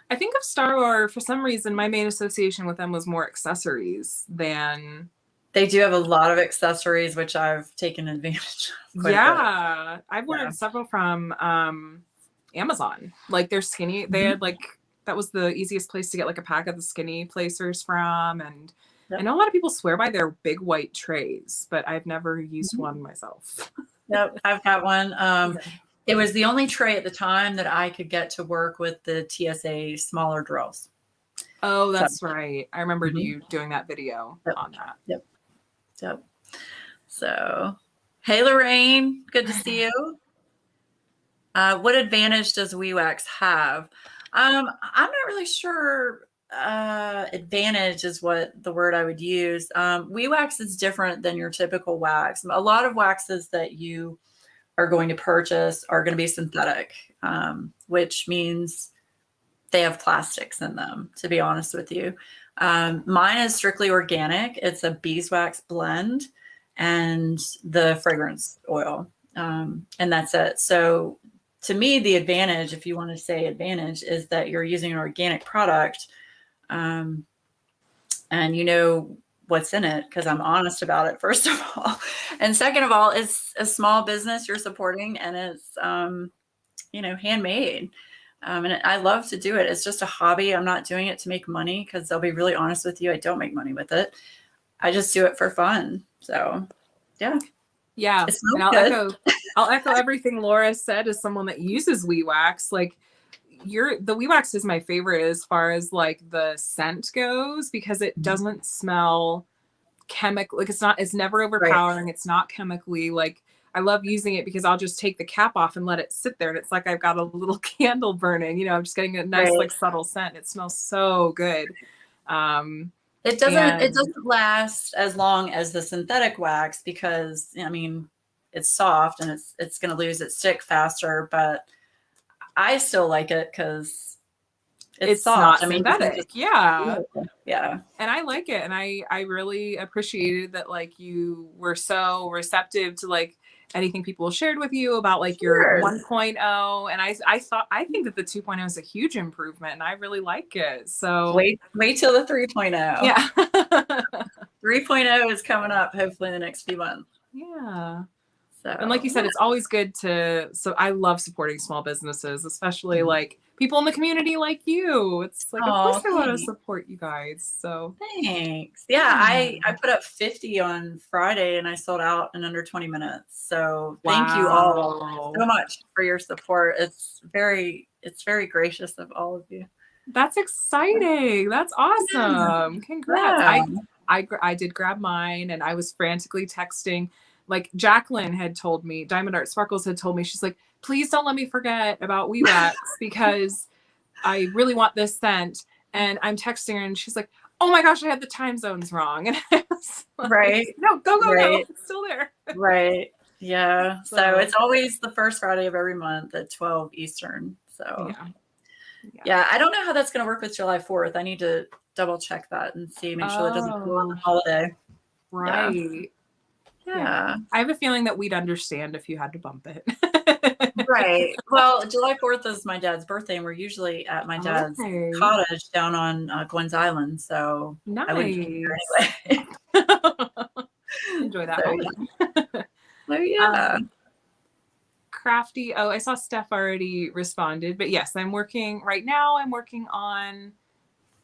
I think of Star Wars, for some reason, my main association with them was more accessories than. They do have a lot of accessories, which I've taken advantage of. I've ordered several from Amazon. Like, they're skinny. They had like, that was the easiest place to get like a pack of the skinny placers from. And I know a lot of people swear by their big white trays, but I've never used one myself. Yep, I've got one. It was the only tray at the time that I could get to work with the TSA smaller drills. Oh, that's right. I remember you doing that video on that. Yep. So, hey, Lorraine, good to see you. What advantage does Wee Wax have? I'm not really sure. Advantage is what the word I would use. Wee Wax is different than your typical wax. A lot of waxes that you are going to purchase are going to be synthetic, which means they have plastics in them, to be honest with you. Mine is strictly organic. It's a beeswax blend and the fragrance oil. And that's it. So to me, the advantage, if you want to say advantage, is that you're using an organic product, and you know what's in it, because I'm honest about it, first of all. And second of all, it's a small business you're supporting, and it's, handmade. And I love to do it. It's just a hobby. I'm not doing it to make money, because I'll be really honest with you, I don't make money with it. I just do it for fun. So, yeah. Yeah. And I'll echo everything Laura said as someone that uses Wee Wax. Like, the Wee Wax is my favorite as far as like the scent goes, because it doesn't smell chemical. Like, it's never overpowering. Right. It's not chemically. Like, I love using it because I'll just take the cap off and let it sit there, and it's like I've got a little candle burning. I'm just getting a nice like subtle scent. It smells so good. It doesn't last as long as the synthetic wax, because it's soft and it's going to lose its stick faster, but I still like it because it's soft. Not synthetic. Yeah. And I like it, and I really appreciated that, like, you were so receptive to like anything people shared with you about like your 1.0, and I think that the 2.0 is a huge improvement, and I really like it. So wait till the 3.0. Yeah. 3.0 is coming up hopefully in the next few months. Yeah. And like you said, it's always good so I love supporting small businesses, especially like people in the community like you. It's like, of course I want to support you guys. So thanks. Yeah, I put up 50 on Friday and I sold out in under 20 minutes. So thank you all so much for your support. It's very gracious of all of you. That's exciting. That's awesome. Congrats. Yeah. I did grab mine and I was frantically texting. Like Jacqueline had told me, Diamond Art Sparkles had told me, she's like, please don't let me forget about Wee Wax because I really want this sent. And I'm texting her and she's like, oh my gosh, I had the time zones wrong. And I was like, right. No, go. It's still there. Right. Yeah. So it's always the first Friday of every month at 12 Eastern. So yeah. I don't know how that's going to work with July 4th. I need to double check that and make sure it doesn't fall on the holiday. Right. Yeah. I have a feeling that we'd understand if you had to bump it. Right. Well, July 4th is my dad's birthday, and we're usually at my dad's cottage down on Gwen's Island. So nice. I wouldn't be here anyway. Enjoy that. So yeah. Crafty. Oh, I saw Steph already responded, but yes, I'm working on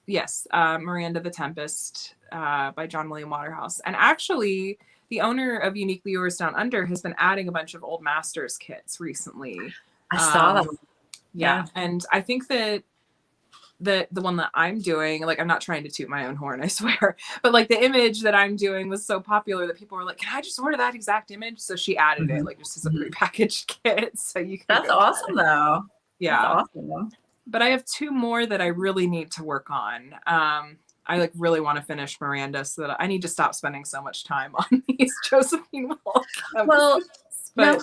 Miranda the Tempest by John William Waterhouse. And actually the owner of Uniquely Yours Down Under has been adding a bunch of old masters kits recently. I saw them. Yeah. And I think that the one that I'm doing, like, I'm not trying to toot my own horn, I swear, but like the image that I'm doing was so popular that people were like, can I just order that exact image? So she added it like just as a prepackaged kit. So you can. That's awesome though. Yeah. That's awesome. But I have 2 more that I really need to work on. I like really want to finish Miranda so that I need to stop spending so much time on these Josephine Wolf. Well, now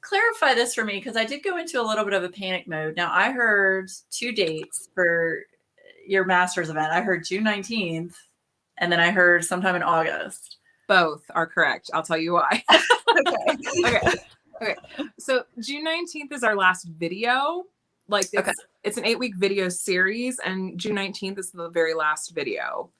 clarify this for me, because I did go into a little bit of a panic mode. Now I heard 2 dates for your master's event. I heard June 19th, and then I heard sometime in August. Both are correct. I'll tell you why. Okay. So June 19th is our last video. Like it's an 8-week video series, and June 19th is the very last video.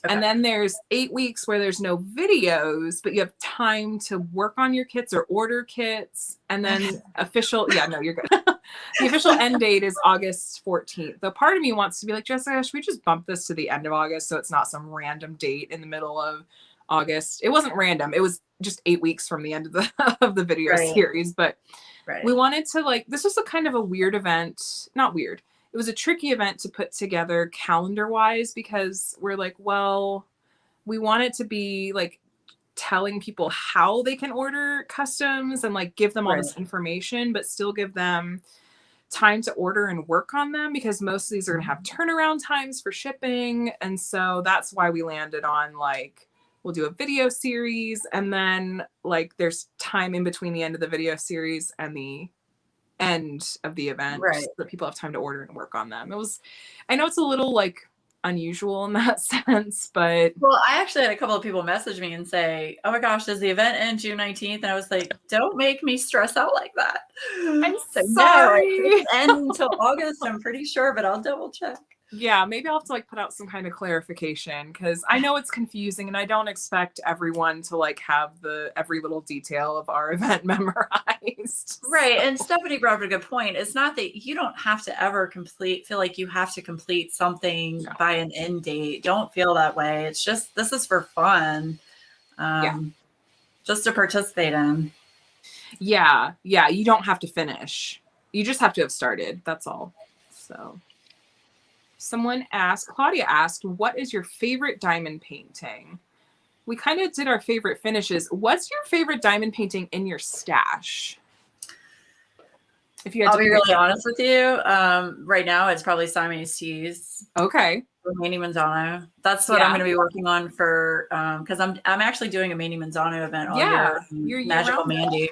Okay. And then there's 8 weeks where there's no videos, but you have time to work on your kits or order kits. And then you're good. The official end date is August 14th. Though part of me wants to be like, Jessica, should we just bump this to the end of August so it's not some random date in the middle of August? It wasn't random. It was just 8 weeks from the end of the video series. But we wanted to this was a kind of a weird event. Not weird. It was a tricky event to put together calendar wise, because we're like, well, we want it to be like telling people how they can order customs and like give them all this information, but still give them time to order and work on them, because most of these are going to have turnaround times for shipping. And so that's why we landed on we'll do a video series, and then there's time in between the end of the video series and the end of the event so that people have time to order and work on them. I know it's a little unusual in that sense, but I actually had a couple of people message me and say, oh my gosh, does the event end June 19th? And I was like, don't make me stress out like that. I'm sorry. It end until August, I'm pretty sure, but I'll double check. Yeah, maybe I'll have to put out some kind of clarification, because I know it's confusing and I don't expect everyone to have every little detail of our event memorized. Right. And Stephanie brought up a good point. It's not that you don't have to ever feel like you have to complete something by an end date. Don't feel that way. It's just, this is for fun. Just to participate in. Yeah. Yeah. You don't have to finish. You just have to have started. That's all. So Claudia asked, what is your favorite diamond painting? We kind of did our favorite finishes. What's your favorite diamond painting in your stash? I'll be really honest with you. Right now, it's probably Siamese Teas. Okay. Manny Manzano. That's what I'm going to be working on for, because I'm actually doing a Manny Manzano event all year. Your Magical Mandy.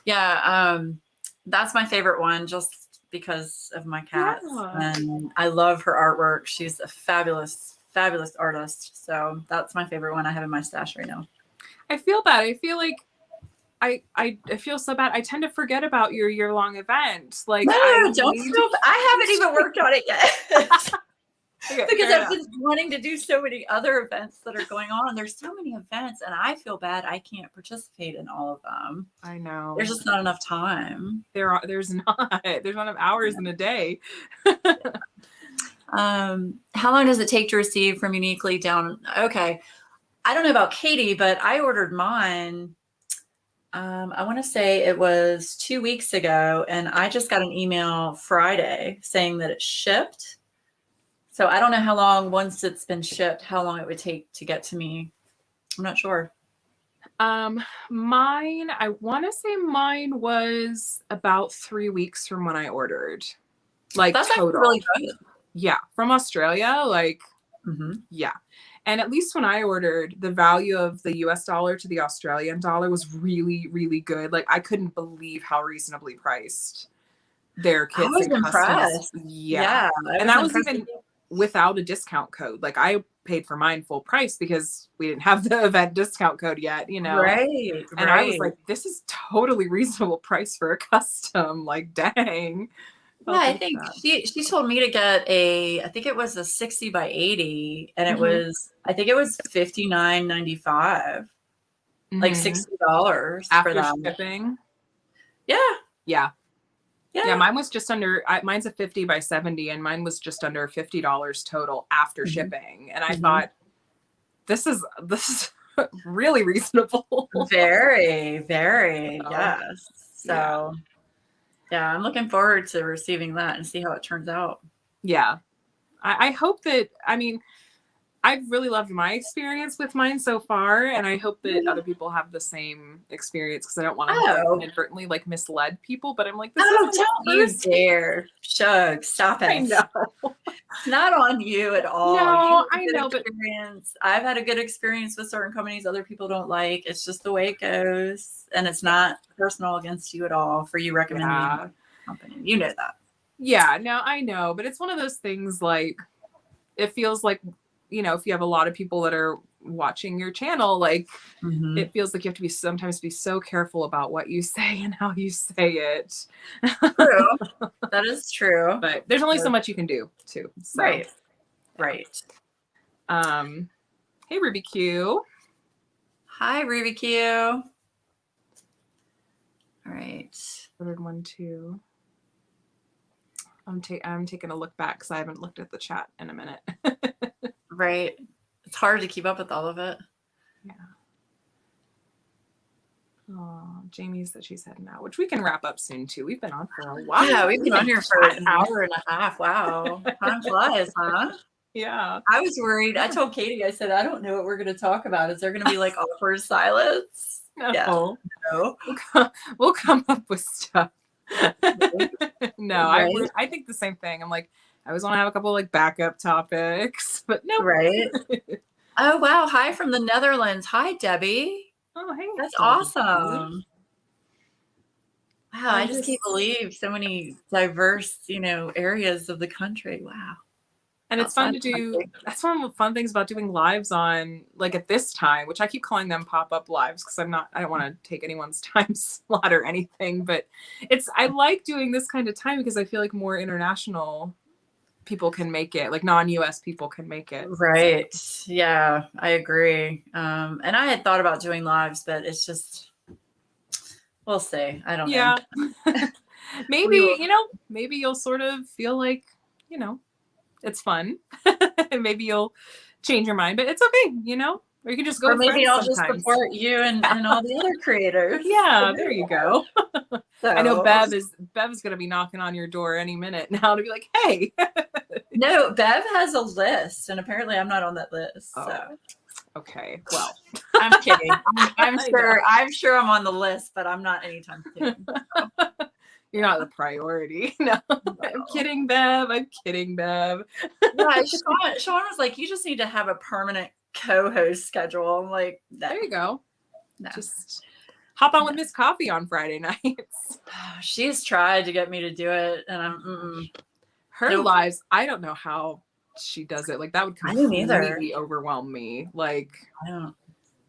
Yeah. That's my favorite one, just because of my cats. And I love her artwork. She's a fabulous artist. So that's my favorite one I have in my stash right now. I feel that. I feel like I feel so bad. I tend to forget about your year-long event. I haven't even worked on it yet. Okay, Because fair I've been wanting to do so many other events that are going on. There's so many events, and I feel bad I can't participate in all of them. I know. There's just not enough time. There's not enough hours in a day. How long does it take to receive from Uniquely down? Okay. I don't know about Katie, but I ordered mine. I want to say it was 2 weeks ago, and I just got an email Friday saying that it shipped. So I don't know how long, once it's been shipped, how long it would take to get to me. I'm not sure. Mine, I want to say mine was about 3 weeks from when I ordered. Like That's total. actually really good. Yeah, from Australia, like yeah. And at least when I ordered, the value of the US dollar to the Australian dollar was really, really good. Like I couldn't believe how reasonably priced their kits I was and customs. impressed. Yeah. And that was even without a discount code. Like I paid for mine full price because we didn't have the event discount code yet, you know. Right. And I was like, this is totally reasonable price for a custom. Like, dang. Yeah, I think she told me to get I think it was a 60 by 80, and it was, I think it was $59.95, like $60 after for that. shipping. Yeah. Yeah, mine was just under, mine's a 50 by 70, and mine was just under $50 total after shipping. And I thought, this is really reasonable. Very, very, yes. So yeah, I'm looking forward to receiving that and see how it turns out. Yeah. I hope that, I mean, I've really loved my experience with mine so far, and I hope that other people have the same experience, because I don't want to inadvertently like misled people. But I'm like, this is don't you dare, Shug, stop it! I know. It's not on you at all. No, I know, but I've had a good experience with certain companies other people don't like. It's just the way it goes, and it's not personal against you at all for you recommending a company. You know that. Yeah, no, I know, but it's one of those things. Like, it feels like, you know, if you have a lot of people that are watching your channel, like it feels like you have to sometimes be so careful about what you say and how you say it. True. That is true. But there's only so much you can do too. So. Right. Right. Hey, Ruby Q. Hi, Ruby Q. All right. Ordered 1, 2. I'm taking a look back because I haven't looked at the chat in a minute. Right. It's hard to keep up with all of it. Yeah. Oh, Jamie said she's heading out, which we can wrap up soon too. We've been on for a while. Yeah, we've been on here for an hour and a half. Wow. Time flies, huh? Yeah. I was worried. I told Katie, I said, I don't know what we're going to talk about. Is there going to be like awkward silence? No. Yeah. No. We'll come up with stuff. No, right? I think the same thing. I'm like, I always want to have a couple of like backup topics, but no. Right. Oh, wow. Hi from the Netherlands. Hi, Debbie. Oh, hey. That's awesome. Wow. I just can't believe so many diverse, areas of the country. Wow. And it's fun to do. That's one of the fun things about doing lives on, like, at this time, which I keep calling them pop-up lives because I don't want to take anyone's time slot or anything, but I like doing this kind of time because I feel like more international people can make it, like non-US people can make it. Right. So. Yeah, I agree. And I had thought about doing lives, but it's just, we'll see. I don't know. Maybe, maybe you'll sort of feel like, it's fun. Maybe you'll change your mind, but it's okay, or you can just go. Or maybe I'll just support you and all the other creators. Yeah, there you go. So, I know Bev is going to be knocking on your door any minute now to be like, hey. No, Bev has a list, and apparently I'm not on that list. Oh. So. Okay. Well, I'm kidding. I'm sure I'm on the list, but I'm not anytime soon. So. You're not the priority. No. I'm kidding, Bev. Yeah, Sean was like, you just need to have a permanent co-host schedule. I'm like, no. There you go. No. Just hop on with Miss Coffee on Friday nights. She's tried to get me to do it, and I'm her lives. I don't know how she does it. Like, that would completely overwhelm me. Like, I don't.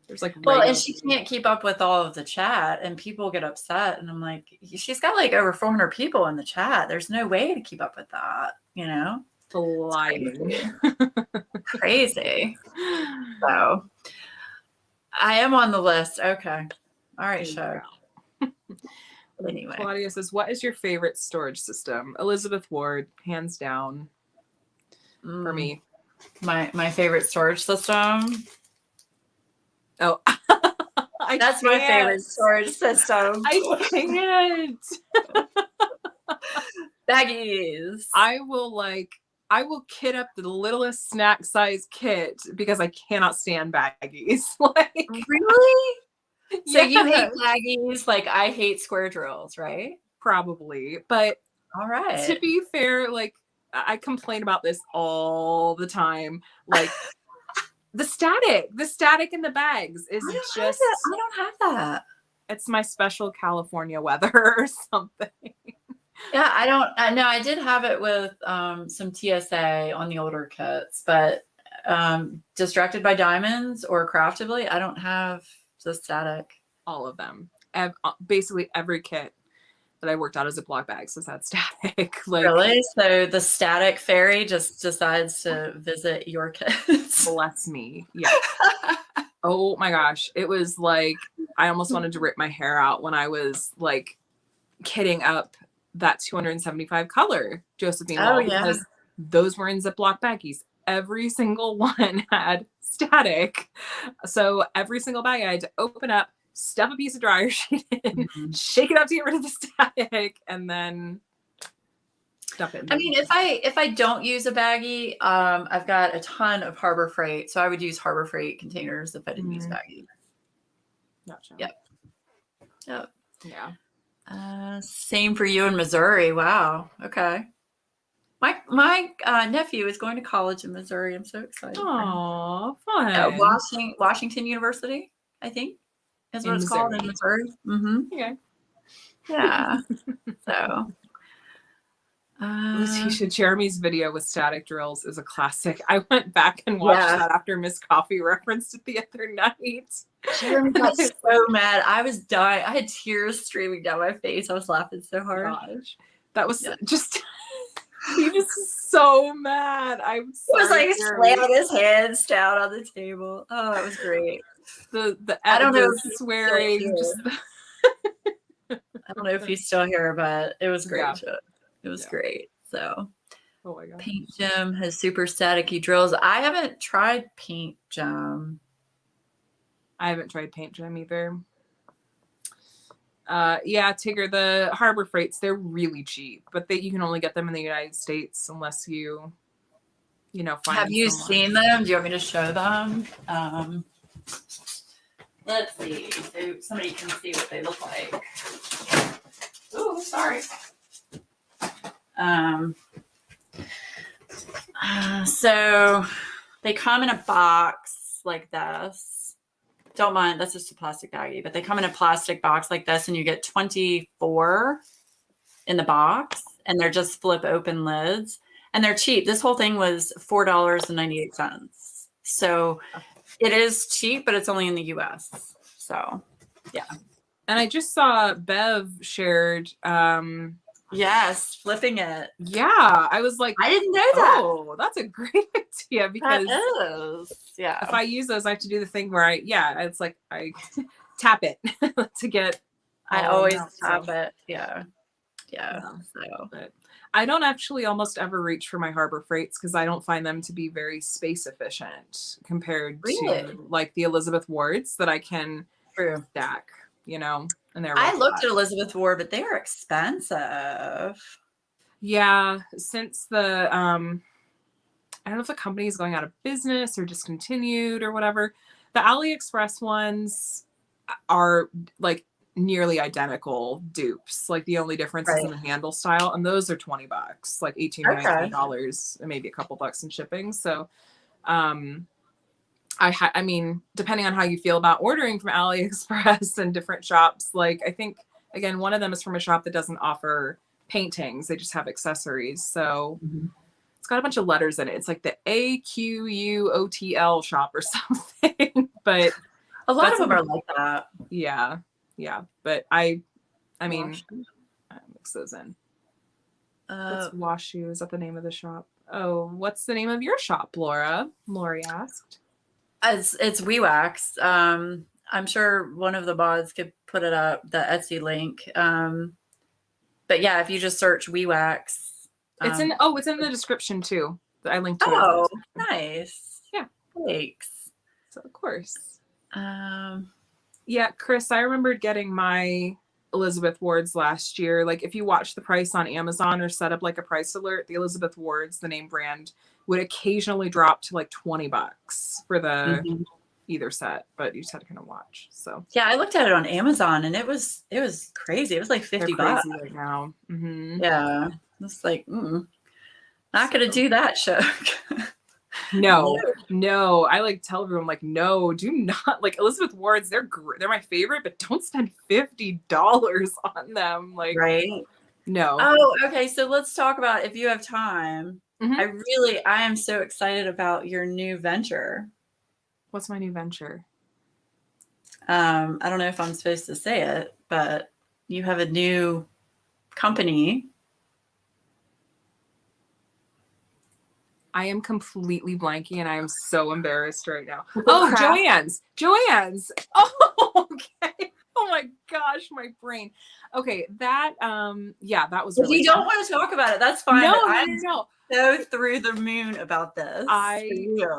There's like, and she can't keep up with all of the chat, and people get upset, and I'm like, she's got like over 400 people in the chat. There's no way to keep up with that, Flying. Crazy. So I am on the list. Okay. All right, show. Anyway. Claudia says, what is your favorite storage system? Elizabeth Ward, hands down, for me. My favorite storage system. Oh, that's my favorite storage system. I can't. Baggies. I will kit up the littlest snack size kit because I cannot stand baggies. Like, really? So yes. you hate baggies like I hate square drills, right? Probably. But all right. To be fair, like I complain about this all the time. Like the static in the bags is just I don't have that. It's my special California weather or something. Yeah, I don't know. I did have it with some TSA on the older kits, but Distracted by Diamonds or Craftably, I don't have the static. All of them. Basically every kit that I worked out as Ziploc bags has had static. Like, really? So the static fairy just decides to visit your kids. Bless me. Yeah. Oh my gosh. It was like I almost wanted to rip my hair out when I was like kitting up that 275 color Josephine wall because those were in Ziploc baggies. Every single one had static. So every single bag I had to open up, stuff a piece of dryer sheet in, shake it up to get rid of the static, and then stuff it. I mean, if I don't use a baggie, I've got a ton of Harbor Freight, so I would use Harbor Freight containers if I didn't use baggie. Gotcha. Yep. Yeah. Same for you in Missouri. Wow. Okay. My nephew is going to college in Missouri. I'm so excited. Oh, fun. Washington University, I think, is what it's called in Missouri. Okay. Yeah. So. Letitia, Jeremy's video with static drills is a classic. I went back and watched that after Miss Coffee referenced it the other night. Jeremy got so mad. I was dying. I had tears streaming down my face. I was laughing so hard. Gosh. That was just he was so mad. I'm sorry. He was like slamming his hands down on the table. Oh, that was great. I don't know if swearing. I don't know if he's still here, but it was great. Yeah. It was great. So, oh my God. Paint Gem has super staticky drills. I haven't tried Paint Gem. I haven't tried Paint Gem either. Yeah, Tigger, the Harbor Freights, they're really cheap, but you can only get them in the United States unless you find Have you seen them? Do you want me to show them? Let's see. So somebody can see what they look like. Oh, sorry. So they come in a box like this. Don't mind, that's just a plastic baggie, but they come in a plastic box like this, and you get 24 in the box, and they're just flip open lids, and they're cheap. This whole thing was $4.98. So it is cheap, but it's only in the US. So yeah. And I just saw Bev shared yes, flipping it. Yeah, I was like, I didn't know that. Oh, that's a great idea because if I use those, I have to do the thing where it's like I tap it to get. I always tap it. Yeah. So, but I don't actually almost ever reach for my Harbor Freights because I don't find them to be very space efficient compared to like the Elizabeth Wards that I can stack. And I looked at Elizabeth Ward, but they are expensive. Yeah, since the I don't know if the company is going out of business or discontinued or whatever. The AliExpress ones are like nearly identical dupes. Like the only difference is in the handle style, and those are $20, like $18 or $19, and maybe a couple bucks in shipping. So, I mean, depending on how you feel about ordering from AliExpress and different shops, like I think, again, one of them is from a shop that doesn't offer paintings. They just have accessories. So it's got a bunch of letters in it. It's like the AQUOTL shop or something. But a lot of them are like that. Yeah. Yeah. But I mean, I mix those in. What's Washi? Is that the name of the shop? Oh, what's the name of your shop, Laura? Lori asked. It's WeWax. I'm sure one of the mods could put it up, the Etsy link. But yeah, if you just search WeWax. It's in the description too. I linked to it. Oh, nice. Yeah. Thanks. So of course. Um, Yeah, Chris, I remembered getting my Elizabeth Wards last year. Like if you watch the price on Amazon or set up like a price alert, the Elizabeth Wards, the name brand, would occasionally drop to like $20 for the either set, but you just had to kind of watch. So yeah, I looked at it on Amazon and it was crazy. It was like $50 right now. Mm-hmm. Yeah, it's like not gonna do that, Shook. No. I like tell everyone like, no, do not like Elizabeth Wards. They're my favorite, but don't spend $50 on them. Like, right? No. Oh, okay. So let's talk about, if you have time. I am so excited about your new venture. What's my new venture? I don't know if I'm supposed to say it, but you have a new company. I am completely blanking and I am so embarrassed right now. Crap. Joann's. Oh, okay. Oh my gosh, my brain. Okay, that that was really If you don't want to talk about it, that's fine. No. I'm so through the moon about this. I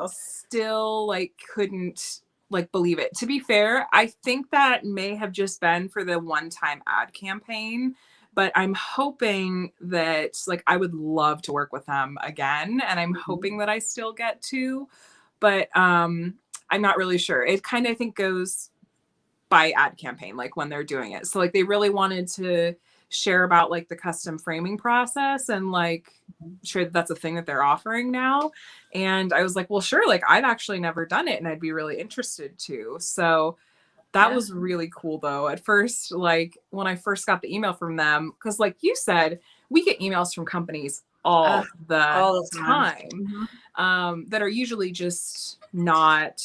still like couldn't like believe it. To be fair, I think that may have just been for the one-time ad campaign, but I'm hoping that like I would love to work with them again, and I'm hoping that I still get to, but I'm not really sure. It kind of I think goes by ad campaign, like when they're doing it. So like they really wanted to share about like the custom framing process and like sure that's a thing that they're offering now. And I was like, well, sure, like I've actually never done it and I'd be really interested to. So that was really cool though. At first, like when I first got the email from them, because like you said, we get emails from companies all the time that are usually just not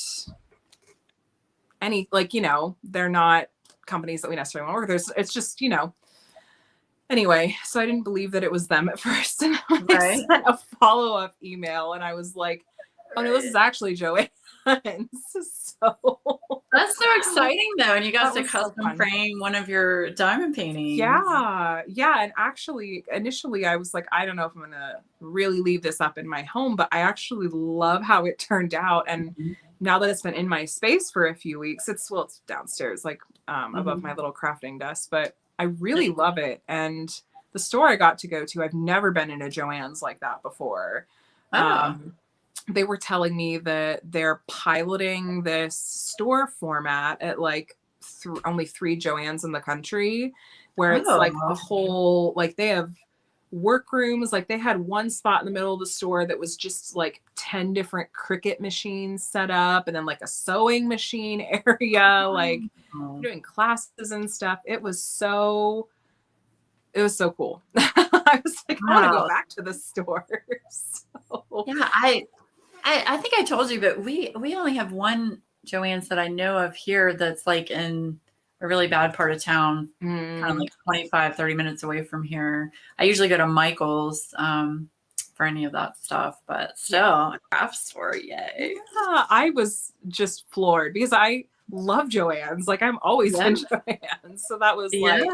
any, like, they're not companies that we necessarily want to work with. It's just, anyway, so I didn't believe that it was them at first. And I sent a follow-up email and I was like, oh no, this is actually Joanne. So that's so exciting though. And you got to custom frame one of your diamond paintings. Yeah. And actually, initially I was like, I don't know if I'm going to really leave this up in my home, but I actually love how it turned out. And now that it's been in my space for a few weeks, it's downstairs, like above my little crafting desk, but I really love it. And the store I got to go to, I've never been in a Joann's like that before. They were telling me that they're piloting this store format at like only 3 Joann's in the country, where it's like a whole, like they have workrooms. Like they had one spot in the middle of the store that was just like 10 different Cricut machines set up, and then like a sewing machine area, like doing classes and stuff. It was so cool. I was like, I want to go back to the store. So. Yeah, I think I told you, but we only have one Joann's that I know of here that's like in a really bad part of town, kind of like 25, 30 minutes away from here. I usually go to Michael's for any of that stuff, but still, a craft store, yay. Yeah, I was just floored because I love Joann's. Like I'm always in Joann's. So that was like,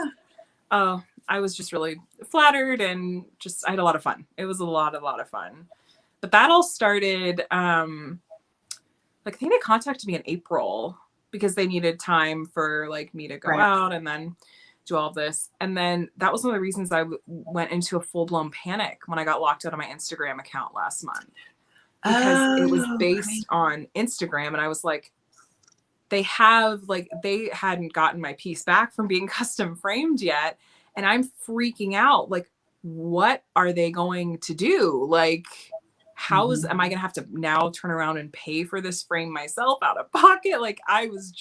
I was just really flattered and just, I had a lot of fun. It was a lot of fun. But that all started, like I think they contacted me in April because they needed time for like me to go out and then do all of this. And then that was one of the reasons I went into a full-blown panic when I got locked out of my Instagram account last month, because it was based on Instagram. And I was like, they hadn't gotten my piece back from being custom framed yet. And I'm freaking out. Like, what are they going to do? Like, am I going to have to now turn around and pay for this frame myself out of pocket? Like I was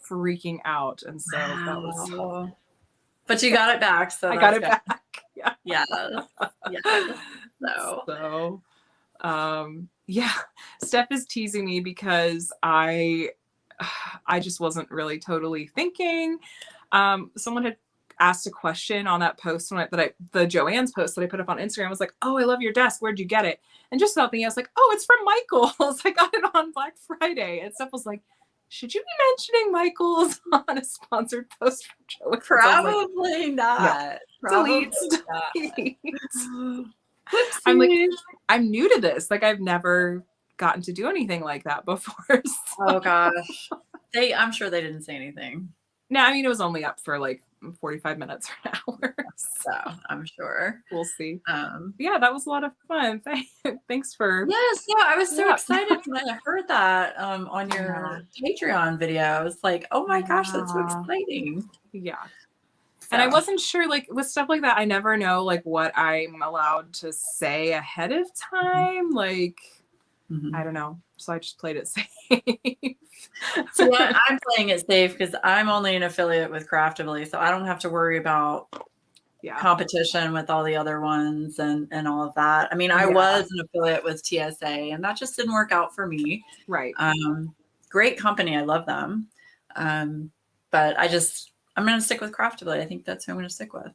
freaking out. And so that was, but you got it back. So I got it back. Yeah. Steph is teasing me because I just wasn't really totally thinking. Someone had asked a question on that post the Joanne's post that I put up on Instagram. I was like, oh, I love your desk. Where'd you get it? And just something, I was like, oh, it's from Michael's. I got it on Black Friday. And Steph was like, should you be mentioning Michael's on a sponsored post from Joanne's? Probably not. Yeah. Probably Delete. not. I'm like, I'm new to this. Like, I've never gotten to do anything like that before. So. Oh gosh. I'm sure they didn't say anything. No, I mean, it was only up for like 45 minutes or an hour. So I'm sure. We'll see. Yeah, that was a lot of fun. Thanks for. Yes, yeah, I was so excited when I heard that on your Patreon video. I was like, oh my gosh, that's so exciting. Yeah. So. And I wasn't sure, like, with stuff like that, I never know, like, what I'm allowed to say ahead of time. Like, I don't know. So I just played it safe. So I'm playing it safe because I'm only an affiliate with Craftably, so I don't have to worry about competition with all the other ones and all of that. I mean, I was an affiliate with TSA, and that just didn't work out for me. Right. Great company. I love them. But I'm going to stick with Craftably. I think that's who I'm going to stick with.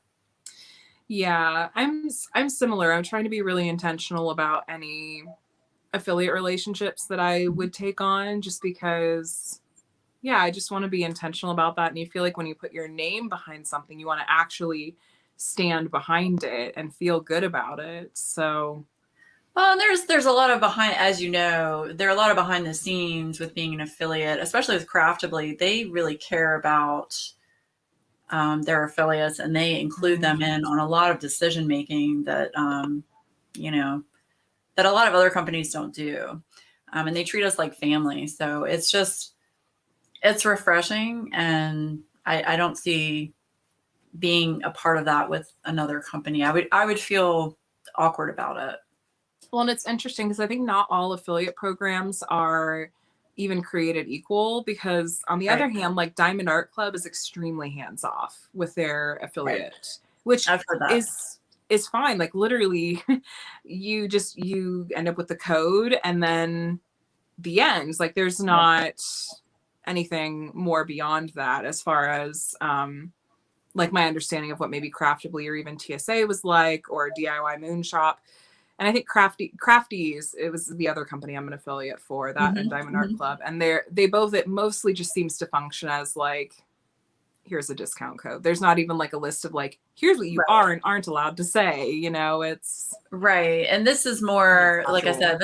Yeah, I'm similar. I'm trying to be really intentional about any affiliate relationships that I would take on, just because, I just want to be intentional about that. And you feel like when you put your name behind something, you want to actually stand behind it and feel good about it. So, well, there's a lot of as you know, there are a lot of behind the scenes with being an affiliate, especially with Craftably. They really care about their affiliates, and they include them in on a lot of decision making that that a lot of other companies don't do. And they treat us like family. So it's refreshing. And I don't see being a part of that with another company. I would feel awkward about it. Well, and it's interesting because I think not all affiliate programs are even created equal, because on the other hand, like Diamond Art Club is extremely hands off with their affiliate, which I've heard that. is fine. Like literally you end up with the code and then the ends. Like there's not anything more beyond that as far as like my understanding of what maybe Craftably or even TSA was like, or DIY Moon Shop. And I think Crafties, it was the other company I'm an affiliate for, that and Diamond Art Club. And it mostly just seems to function as like, here's a discount code. There's not even like a list of like, here's what you are and aren't allowed to say, it's. Right. And this is more, like I said,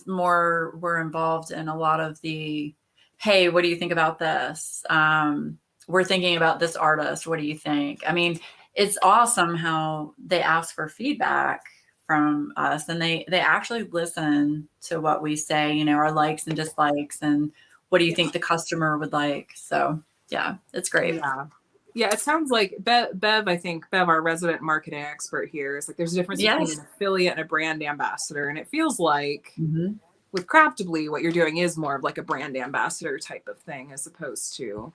we're involved in a lot of the, hey, what do you think about this? We're thinking about this artist. What do you think? I mean, it's awesome how they ask for feedback from us, and they actually listen to what we say, our likes and dislikes, and what do you think the customer would like. So yeah, it's great. Yeah, it sounds like Bev, our resident marketing expert here, is like there's a difference between an affiliate and a brand ambassador. And it feels like with Craftably, what you're doing is more of like a brand ambassador type of thing as opposed to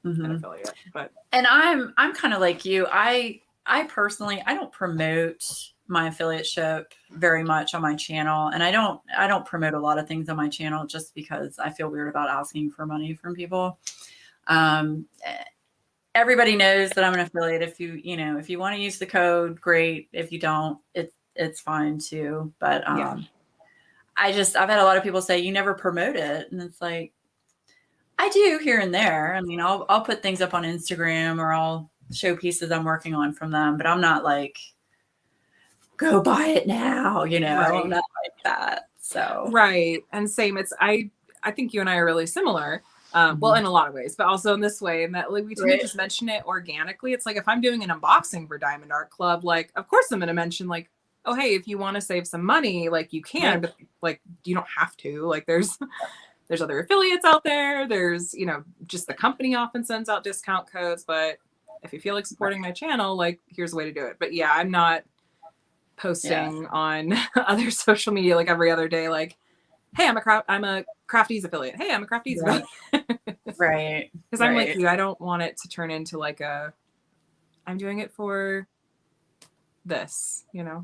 an affiliate. And I'm kind of like you. I personally, I don't promote my affiliateship very much on my channel. And I don't promote a lot of things on my channel just because I feel weird about asking for money from people. Everybody knows that I'm an affiliate. If you want to use the code, great. If you don't, it's fine too. But I've had a lot of people say, you never promote it. And it's like, I do here and there. I mean, I'll put things up on Instagram, or I'll show pieces I'm working on from them, but I'm not like, go buy it now, I'm not like that. So right. And same, I think you and I are really similar. Well, in a lot of ways, but also in this way, and that like we tend to just mention it organically. It's like if I'm doing an unboxing for Diamond Art Club, like of course I'm going to mention like, oh hey, if you want to save some money, like you can, but like you don't have to. Like there's other affiliates out there. There's just the company often sends out discount codes, but if you feel like supporting my channel, like here's a way to do it. But yeah, I'm not posting on other social media like every other day, like, hey, I'm a Crafties affiliate. Hey, I'm a Crafties affiliate. Right. Because I'm like you, I don't want it to turn into like I'm doing it for this, Yeah,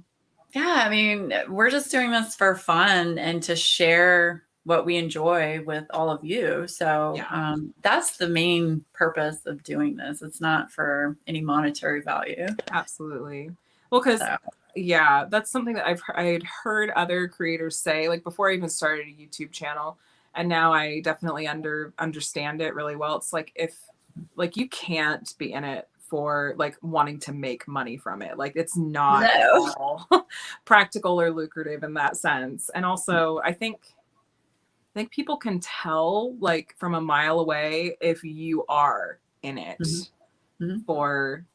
I mean, we're just doing this for fun and to share what we enjoy with all of you. So that's the main purpose of doing this. It's not for any monetary value. Absolutely. Well, because yeah, that's something that I'd heard other creators say, like before I even started a YouTube channel, and now I definitely understand it really well. It's like, if like you can't be in it for like wanting to make money from it. Like it's not at all practical or lucrative in that sense. And also I think people can tell like from a mile away if you are in it for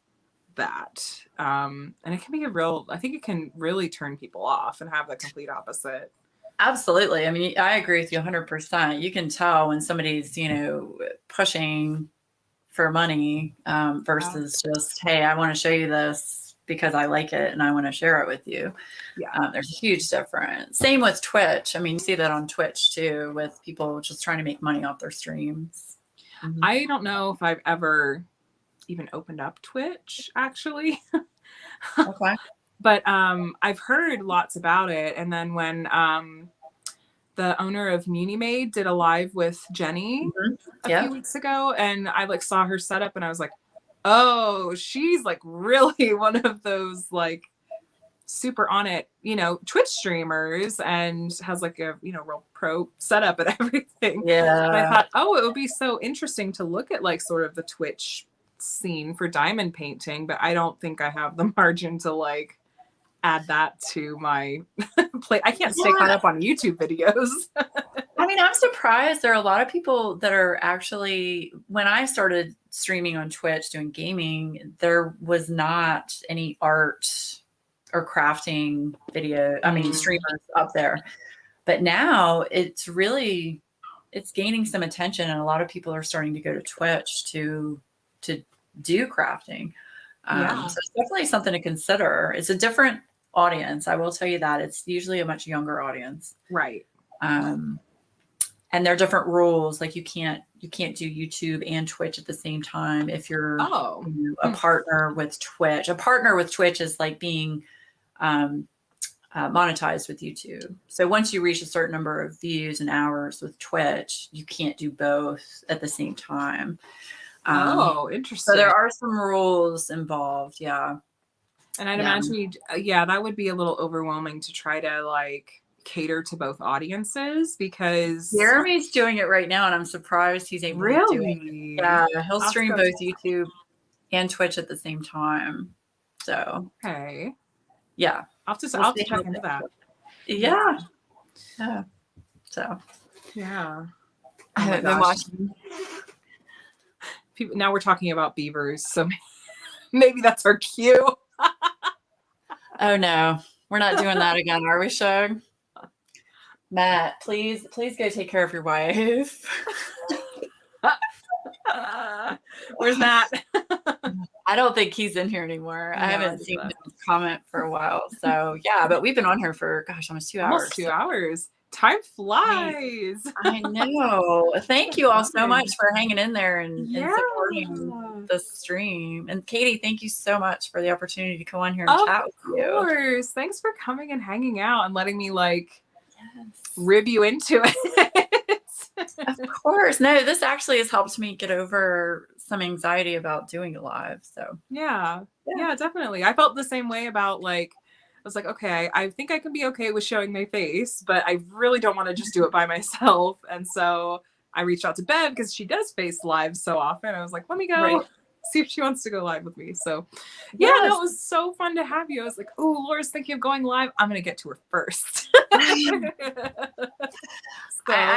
that. And it can be I think it can really turn people off and have the complete opposite. Absolutely. I mean, I agree with you 100%. You can tell when somebody's, pushing for money versus just, hey, I want to show you this because I like it and I want to share it with you. Yeah. There's a huge difference. Same with Twitch. I mean, you see that on Twitch too, with people just trying to make money off their streams. I don't know if I've ever even opened up Twitch, actually. Okay. But I've heard lots about it. And then when the owner of Munimade did a live with Jenny a few weeks ago, and I like saw her setup and I was like, oh, she's like really one of those like super on it, Twitch streamers, and has like a, real pro setup and everything. Yeah. And I thought, oh, it would be so interesting to look at like sort of the Twitch scene for diamond painting, but I don't think I have the margin to like add that to my plate. I can't stay caught up on YouTube videos. I mean, I'm surprised. There are a lot of people that are actually, when I started streaming on Twitch doing gaming, there was not any art or crafting streamers up there. But now it's gaining some attention, and a lot of people are starting to go to Twitch to do crafting. So it's definitely something to consider. It's a different audience. I will tell you that. It's usually a much younger audience. Right. And there are different rules. Like you can't do YouTube and Twitch at the same time if you're a partner with Twitch. A partner with Twitch is like being monetized with YouTube. So once you reach a certain number of views and hours with Twitch, you can't do both at the same time. Interesting. So there are some rules involved. Yeah. And I'd imagine that would be a little overwhelming to try to like cater to both audiences, because Jeremy's doing it right now and I'm surprised he's able to do it. Yeah, he'll stream both YouTube and Twitch at the same time. So okay. Yeah. I'll have to check into that. Yeah. So yeah. I haven't been watching. Now we're talking about beavers, so maybe that's our cue. Oh no, we're not doing that again, are we, Shug? Matt, please go take care of your wife. Where's Matt? I don't think he's in here anymore. I haven't seen him comment for a while. So yeah, but we've been on here for almost 2 hours. Almost 2 hours. Time flies. I know. Thank you all so much for hanging in there and supporting the stream. And Katie, thank you so much for the opportunity to come on here and chat with you. Of course. Thanks for coming and hanging out and letting me rib you into it. Of course. No, this actually has helped me get over some anxiety about doing it live. So yeah, definitely. I felt the same way about I was like, okay, I think I can be okay with showing my face, but I really don't want to just do it by myself. And so I reached out to Bev because she does face live so often. I was like, let me go see if she wants to go live with me. So it was so fun to have you. I was like, oh, Laura's thinking of going live. I'm going to get to her first. I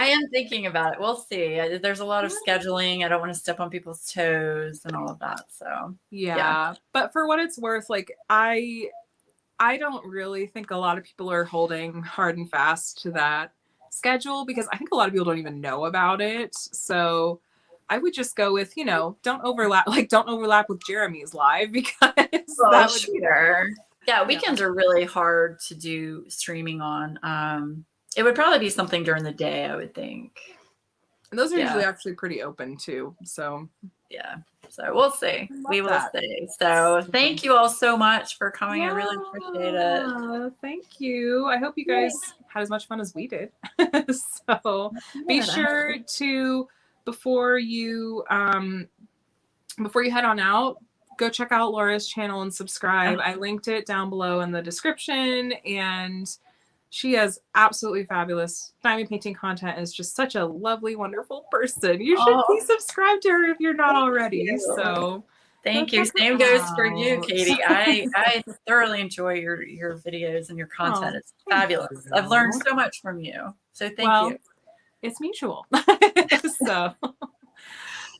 am thinking about it. We'll see. There's a lot of scheduling. I don't want to step on people's toes and all of that. So yeah. But for what it's worth, I don't really think a lot of people are holding hard and fast to that schedule, because I think a lot of people don't even know about it. So I would just go with, don't overlap with Jeremy's live, because that would be weekends are really hard to do streaming on. It would probably be something during the day, I would think. And those are usually actually pretty open too. So Yeah. So we'll see. We will that. see. So thank you all so much for coming. I really appreciate it. Thank you. I hope you guys had as much fun as we did. So be sure to, before you head on out, go check out Laura's channel and subscribe. I linked it down below in the description, and she has absolutely fabulous diamond painting content, is just such a lovely, wonderful person. You should be subscribed to her if you're not already. So thank you. Same goes for you, Katie. I thoroughly enjoy your videos and your content. It's fabulous. I've learned so much from you. So thank you. It's mutual. So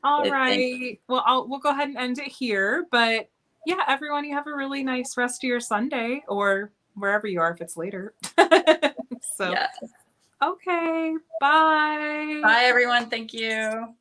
all right. Well, we'll go ahead and end it here. But yeah, everyone, you have a really nice rest of your Sunday, or wherever you are if it's later. So okay. Bye. Bye, everyone. Thank you.